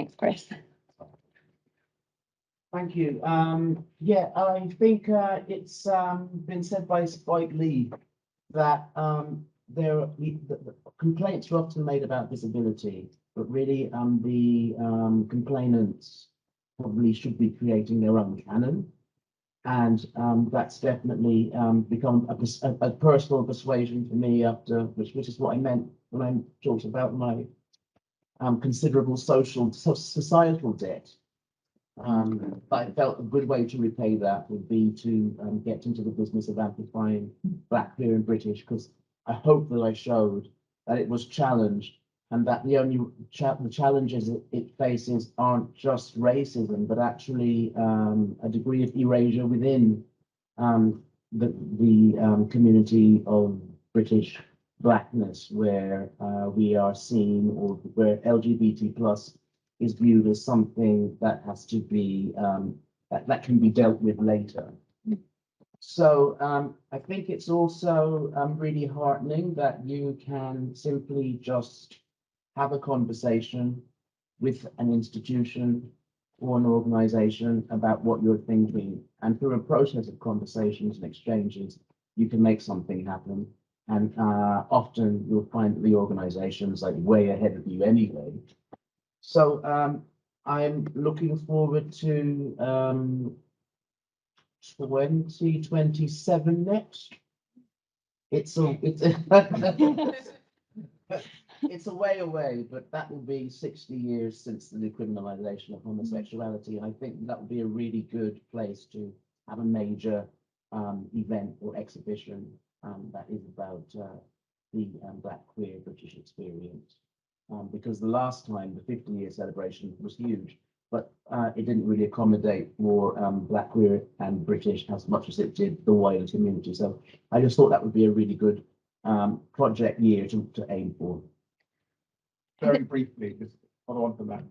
Thanks, Chris. Thank you. Yeah, I think it's been said by Spike Lee that the complaints are often made about disability, but really the complainants probably should be creating their own canon. And that's definitely become a personal persuasion for me after, which is what I meant when I talked about my considerable societal debt. I felt a good way to repay that would be to get into the business of amplifying Black, queer and British, because I hope that I showed that it was challenged and that the only the challenges it faces aren't just racism, but actually a degree of erasure within the community of British Blackness, where we are seen, or where LGBT plus is viewed as something that has to be that can be dealt with later. So I think it's also really heartening that you can simply just have a conversation with an institution or an organization about what you're thinking, and through a process of conversations and exchanges, you can make something happen. And often you'll find that the organization's like way ahead of you anyway. So I'm looking forward to 2027 next. It's a way away, but that will be 60 years since the decriminalization of homosexuality. And I think that would be a really good place to have a major event or exhibition that is about the Black queer British experience. Because the last time, the 50-year celebration was huge, but it didn't really accommodate for Black, queer and British as much as it did the wider community. So I just thought that would be a really good project year to aim for. Very briefly, just follow on from that.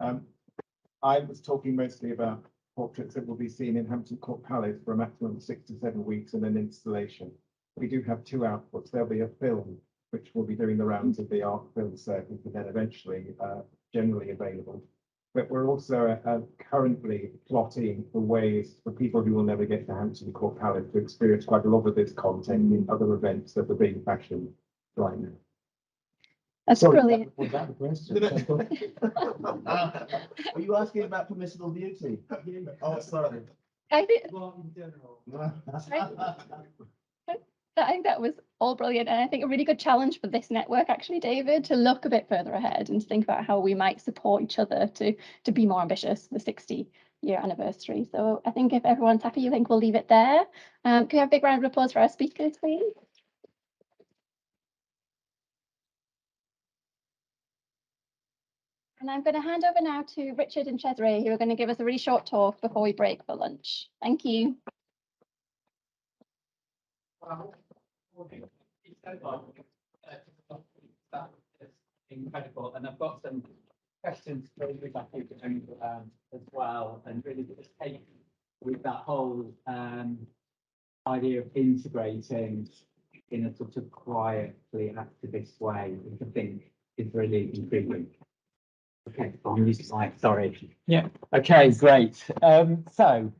I was talking mostly about portraits that will be seen in Hampton Court Palace for a maximum of 6 to 7 weeks and an installation. We do have 2 outputs. There'll be a film which will be doing the rounds of the art film circuit and then eventually generally available. But we're also currently plotting for ways for people who will never get to Hampton Court Palace to experience quite a lot of this content in other events that are being fashioned right now. That's Sorry, brilliant. Was that the question? Are you asking about Permissible Beauty? Oh, sorry. I think Well, in general. I think that was all brilliant, and I think a really good challenge for this network, actually, David, to look a bit further ahead and to think about how we might support each other to be more ambitious for the 60-year anniversary. So I think if everyone's happy, I think we'll leave it there. Can we have a big round of applause for our speakers, please? And I'm going to hand over now to Richard and Cesare, who are going to give us a really short talk before we break for lunch. Thank you. Incredible, and I've got some questions for you back as well, and really just take with that whole idea of integrating in a sort of quietly activist way, which I think is really intriguing. Okay, I'm used to slide, sorry. Yeah. Okay, great. So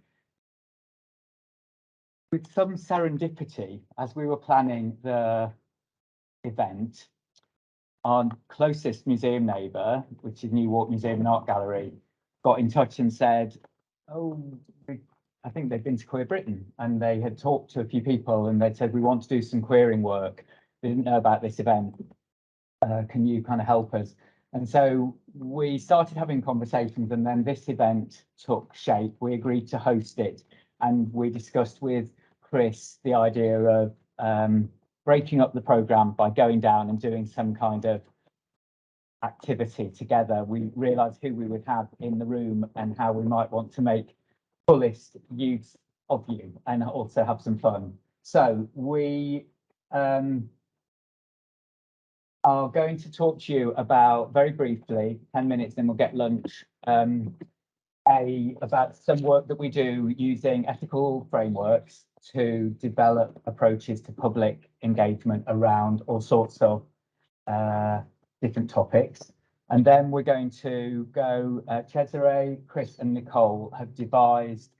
with some serendipity, as we were planning the event, our closest museum neighbour, which is New Walk Museum and Art Gallery, got in touch and said, oh, I think they've been to Queer Britain, and they had talked to a few people and they'd said, we want to do some queering work. They didn't know about this event. Can you kind of help us? And so we started having conversations, and then this event took shape. We agreed to host it, and we discussed with Chris the idea of breaking up the programme by going down and doing some kind of activity together. We realised who we would have in the room and how we might want to make fullest use of you and also have some fun. So we are going to talk to you about, very briefly, 10 minutes, then we'll get lunch, about some work that we do using ethical frameworks to develop approaches to public engagement around all sorts of different topics. And then we're going to go, Cesare, Chris and Nicole have devised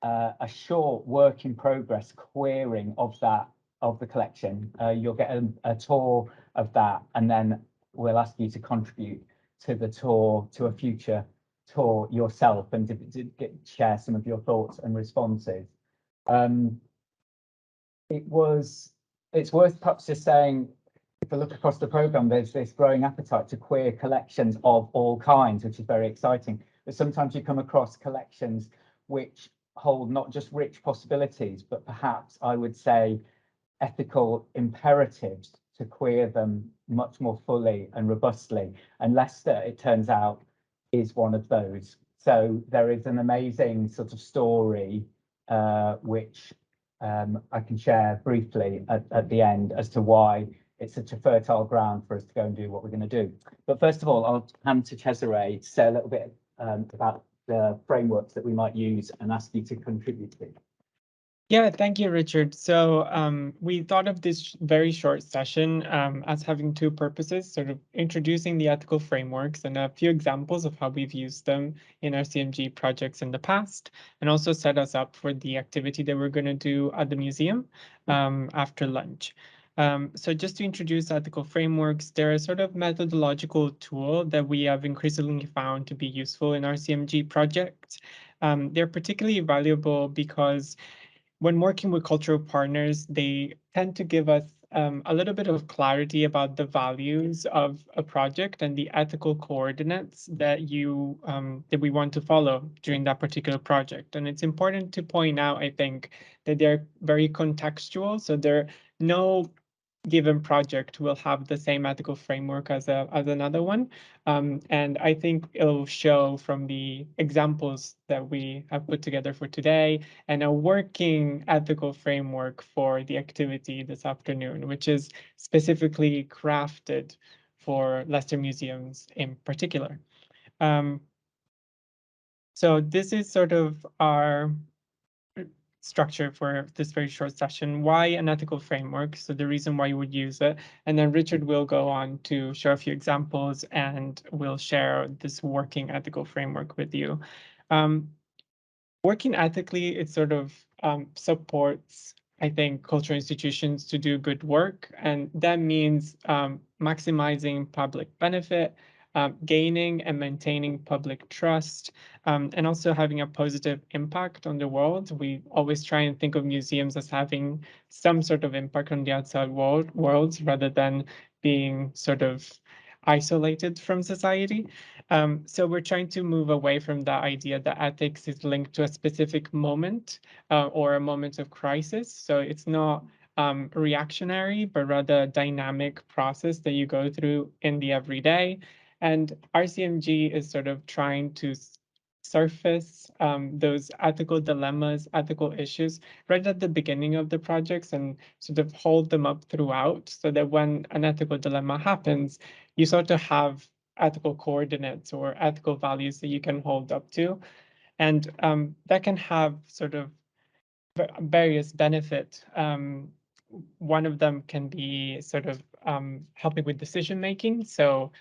a short work in progress querying of the collection. You'll get a tour of that, and then we'll ask you to contribute to the tour, to a future tour yourself, and to share some of your thoughts and responses. It's worth perhaps just saying, if I look across the programme, there's this growing appetite to queer collections of all kinds, which is very exciting. But sometimes you come across collections which hold not just rich possibilities, but perhaps I would say ethical imperatives to queer them much more fully and robustly. And Leicester, it turns out, is one of those. So there is an amazing sort of story which I can share briefly at the end as to why it's such a fertile ground for us to go and do what we're going to do. But first of all, I'll hand to Cesare to say a little bit about the frameworks that we might use and ask you to contribute to. Yeah, thank you, Richard. So we thought of this very short session as having two purposes, sort of introducing the ethical frameworks and a few examples of how we've used them in our RCMG projects in the past, and also set us up for the activity that we're going to do at the museum after lunch. So just to introduce ethical frameworks, they're a sort of methodological tool that we have increasingly found to be useful in our RCMG projects. They're particularly valuable because when working with cultural partners, they tend to give us a little bit of clarity about the values of a project and the ethical coordinates that that we want to follow during that particular project. And it's important to point out, I think, that they're very contextual. So there are no given project will have the same ethical framework as another one. And I think it'll show from the examples that we have put together for today and a working ethical framework for the activity this afternoon, which is specifically crafted for Leicester museums in particular. So this is sort of our structure for this very short session. Why an ethical framework? So the reason why you would use it. And then Richard will go on to show a few examples and we'll share this working ethical framework with you. Working ethically, it sort of supports, I think, cultural institutions to do good work. And that means maximizing public benefit, gaining and maintaining public trust, and also having a positive impact on the world. We always try and think of museums as having some sort of impact on the outside world rather than being sort of isolated from society. So we're trying to move away from the idea that ethics is linked to a specific moment or a moment of crisis. So it's not reactionary, but rather a dynamic process that you go through in the everyday. And RCMG is sort of trying to surface those ethical dilemmas, ethical issues right at the beginning of the projects and sort of hold them up throughout so that when an ethical dilemma happens, you sort of have ethical coordinates or ethical values that you can hold up to. And that can have sort of various benefits. One of them can be sort of helping with decision making. So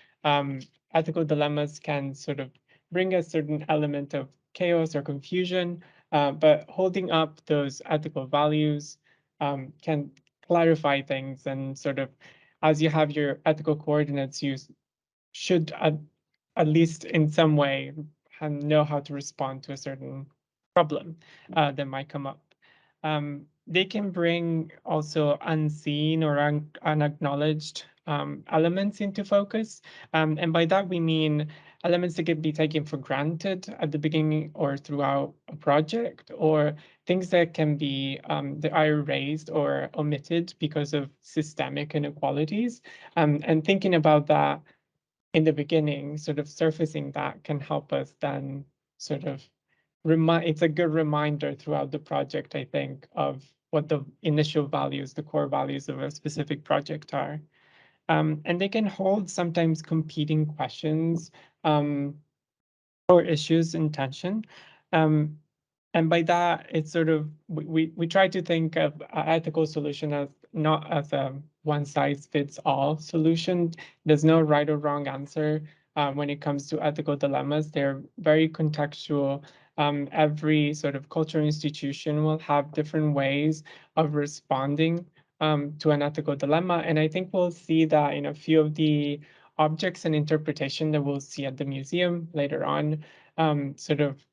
ethical dilemmas can sort of bring a certain element of chaos or confusion, but holding up those ethical values can clarify things and sort of, as you have your ethical coordinates, you should at least in some way know how to respond to a certain problem that might come up. They can bring also unseen or unacknowledged elements into focus. And by that, we mean elements that can be taken for granted at the beginning or throughout a project, or things that can be that are erased or omitted because of systemic inequalities. And thinking about that in the beginning, sort of surfacing that can help us then sort of it's a good reminder throughout the project, I think, of what the initial values, the core values of a specific project are. And they can hold sometimes competing questions or issues in tension. And by that, it's sort of, we try to think of an ethical solution as not as a one-size-fits-all solution. There's no right or wrong answer when it comes to ethical dilemmas. They're very contextual. Every sort of cultural institution will have different ways of responding to an ethical dilemma. And I think we'll see that in a few of the objects and interpretation that we'll see at the museum later on. Sort of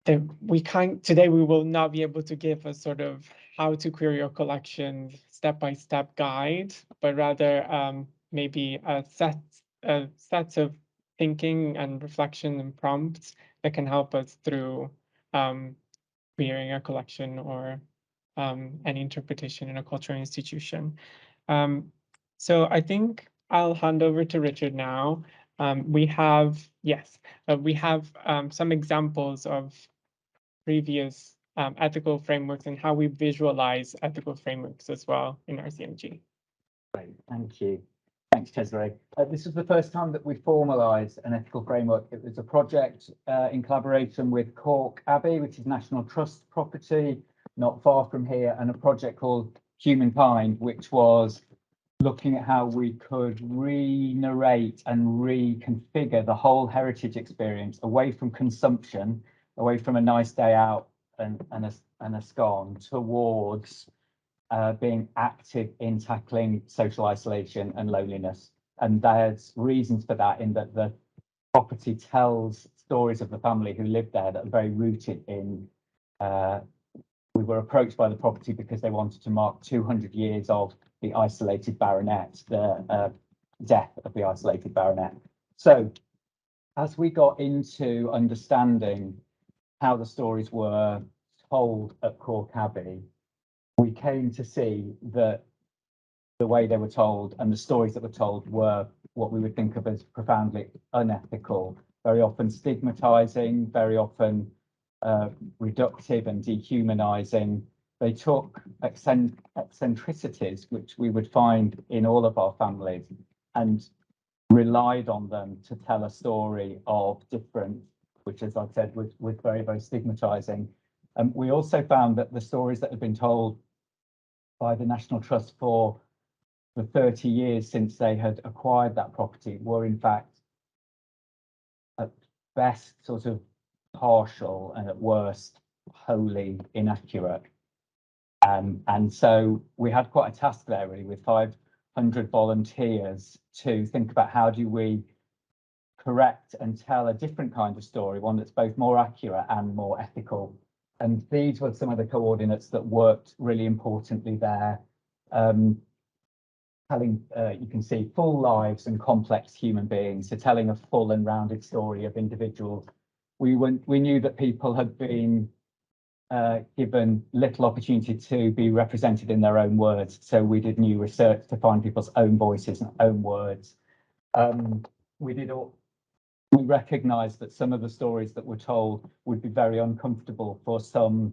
that today we will not be able to give a sort of how to query your collection step-by-step guide, but rather maybe a set of thinking and reflection and prompts that can help us through querying a collection or an interpretation in a cultural institution. So I think I'll hand over to Richard now. We have some examples of previous ethical frameworks and how we visualize ethical frameworks as well in RCMG. Great, thank you. Thanks, Cesare. This is the first time that we formalised an ethical framework. It was a project in collaboration with Cork Abbey, which is National Trust property, not far from here, and a project called Humankind, which was looking at how we could re-narrate and reconfigure the whole heritage experience away from consumption, away from a nice day out and a scone, towards being active in tackling social isolation and loneliness. And there's reasons for that, in that the property tells stories of the family who lived there that are very rooted in. We were approached by the property because they wanted to mark 200 years of the isolated baronet, the death of the isolated baronet. So as we got into understanding how the stories were told at Cork Abbey, we came to see that the way they were told and the stories that were told were what we would think of as profoundly unethical, very often stigmatizing, very often reductive and dehumanizing. They took eccentricities, which we would find in all of our families, and relied on them to tell a story of difference, which, as I said, was very, very stigmatizing. We also found that the stories that had been told by the National Trust for the 30 years since they had acquired that property were, in fact, at best sort of partial and at worst wholly inaccurate. And so we had quite a task there, really, with 500 volunteers to think about how do we correct and tell a different kind of story, one that's both more accurate and more ethical. And these were some of the coordinates that worked really importantly there. Telling, you can see, full lives and complex human beings, so telling a full and rounded story of individuals. We knew that people had been given little opportunity to be represented in their own words, so we did new research to find people's own voices and own words. We recognised that some of the stories that were told would be very uncomfortable for some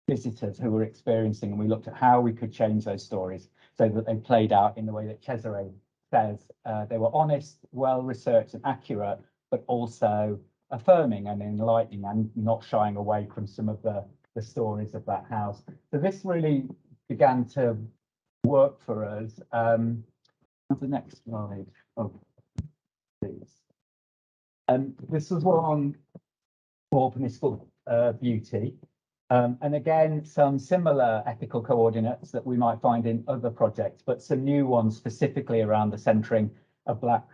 visitors who were experiencing, and we looked at how we could change those stories so that they played out in the way that Cesare says. They were honest, well researched and accurate, but also affirming and enlightening and not shying away from some of the stories of that house. So this really began to work for us. The next slide, oh, please. This was one for Permissible Beauty. And again, some similar ethical coordinates that we might find in other projects, but some new ones specifically around the centering of Black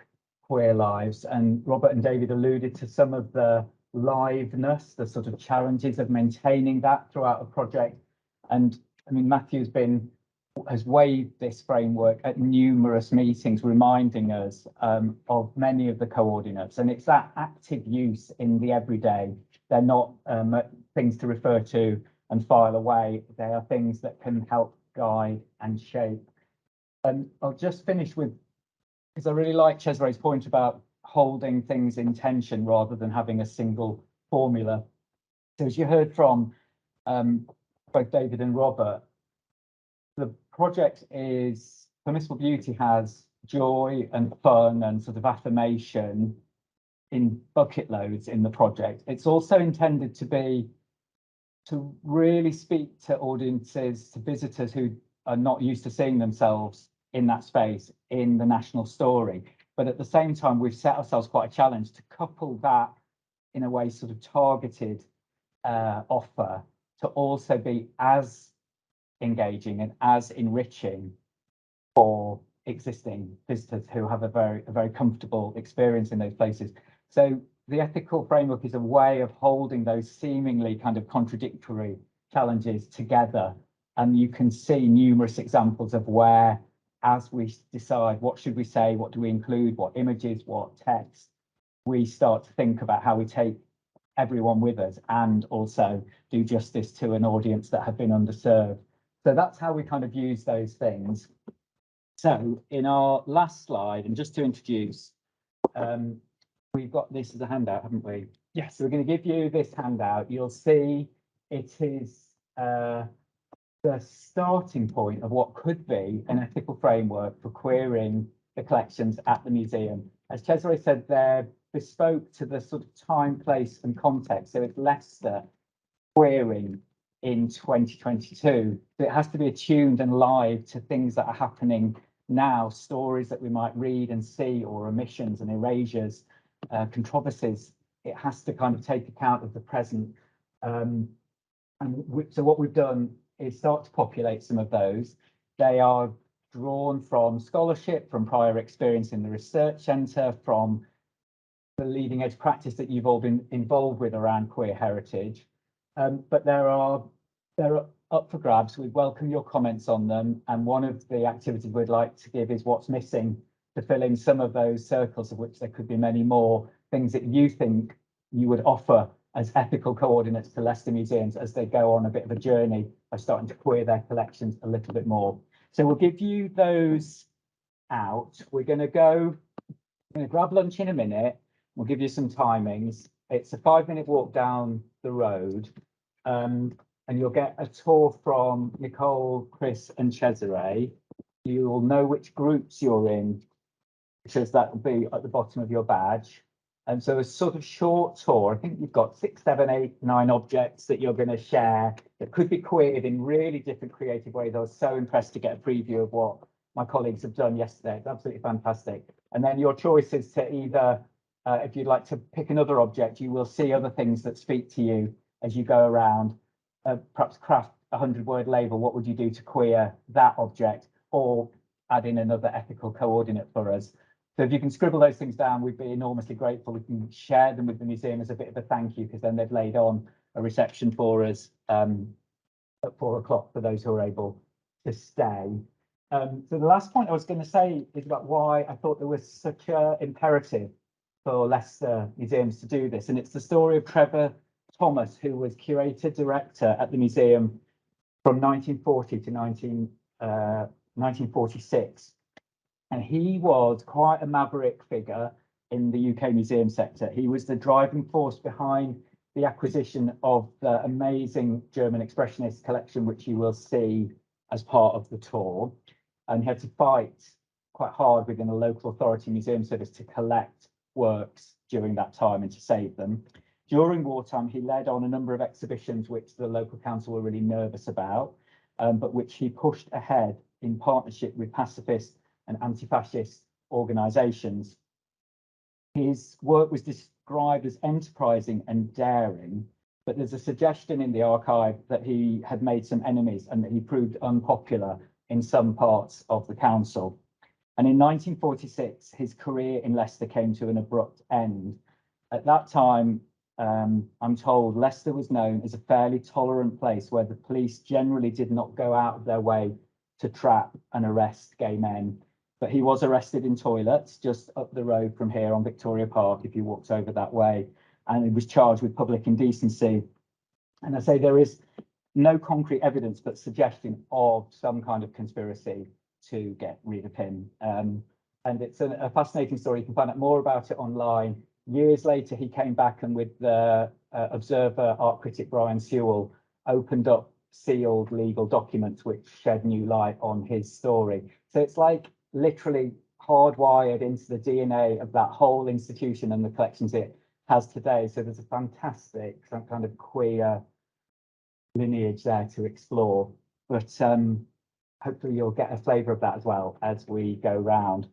queer lives. And Robert and David alluded to some of the liveness, the sort of challenges of maintaining that throughout a project. And I mean, Matthew's has waved this framework at numerous meetings, reminding us of many of the coordinates. And it's that active use in the everyday. They're not things to refer to and file away. They are things that can help guide and shape. And I'll just finish with, because I really like Cesare's point about holding things in tension rather than having a single formula. So as you heard from both David and Robert, the project is, Permissible Beauty has joy and fun and sort of affirmation in bucket loads in the project. It's also intended to really speak to audiences, to visitors who are not used to seeing themselves in that space, in the national story. But at the same time, we've set ourselves quite a challenge to couple that in a way sort of targeted offer to also be as engaging and as enriching for existing visitors who have a very comfortable experience in those places. So the ethical framework is a way of holding those seemingly kind of contradictory challenges together. And you can see numerous examples of where, as we decide what should we say, what do we include, what images, what text, we start to think about how we take everyone with us and also do justice to an audience that have been underserved. So that's how we kind of use those things. So in our last slide, and just to introduce, we've got this as a handout, haven't we? Yes. So we're going to give you this handout. You'll see it is the starting point of what could be an ethical framework for querying the collections at the museum. As Cesare said, they're bespoke to the sort of time, place and context. So it's Leicester querying in 2022. So it has to be attuned and live to things that are happening now, stories that we might read and see, or omissions and erasures, controversies. It has to kind of take account of the present. So what we've done is start to populate some of those. They are drawn from scholarship, from prior experience in the research centre, from the leading edge practice that you've all been involved with around queer heritage. But they're up for grabs. We welcome your comments on them. And one of the activities we'd like to give is what's missing to fill in some of those circles, of which there could be many more, things that you think you would offer as ethical coordinates to Leicester museums as they go on a bit of a journey by starting to queer their collections a little bit more. So we'll give you those out. We're going to grab lunch in a minute. We'll give you some timings. It's a 5-minute walk down the road. And you'll get a tour from Nicole, Chris and Cesare. You'll know which groups you're in, because that will be at the bottom of your badge. And so a sort of short tour. I think you've got 6, 7, 8, 9 objects that you're going to share that could be queered in really different creative ways. I was so impressed to get a preview of what my colleagues have done yesterday. It's absolutely fantastic. And then your choice is to either, if you'd like to pick another object, you will see other things that speak to you as you go around. Perhaps craft a 100-word label. What would you do to queer that object? Or add in another ethical coordinate for us. So if you can scribble those things down, we'd be enormously grateful. We can share them with the museum as a bit of a thank you, because then they've laid on a reception for us at 4 o'clock for those who are able to stay. So the last point I was going to say is about why I thought there was such an imperative for Leicester museums to do this. And it's the story of Trevor Thomas, who was curator director at the museum from 1940 to 1946. And he was quite a maverick figure in the UK museum sector. He was the driving force behind the acquisition of the amazing German Expressionist collection, which you will see as part of the tour. And he had to fight quite hard within a local authority museum service to collect works during that time and to save them. During wartime, he led on a number of exhibitions which the local council were really nervous about, but which he pushed ahead in partnership with pacifist and anti-fascist organisations. His work was described as enterprising and daring, but there's a suggestion in the archive that he had made some enemies and that he proved unpopular in some parts of the council. And in 1946, his career in Leicester came to an abrupt end. At that time, I'm told Leicester was known as a fairly tolerant place where the police generally did not go out of their way to trap and arrest gay men. But he was arrested in toilets just up the road from here on Victoria Park, if you walked over that way, and he was charged with public indecency. And I say there is no concrete evidence, but suggestion of some kind of conspiracy to get rid of him. And it's a fascinating story. You can find out more about it online. Years later, he came back and with the Observer art critic Brian Sewell opened up sealed legal documents which shed new light on his story. So it's like literally hardwired into the DNA of that whole institution and the collections it has today. So there's a fantastic kind of queer lineage there to explore. But hopefully you'll get a flavour of that as well as we go round.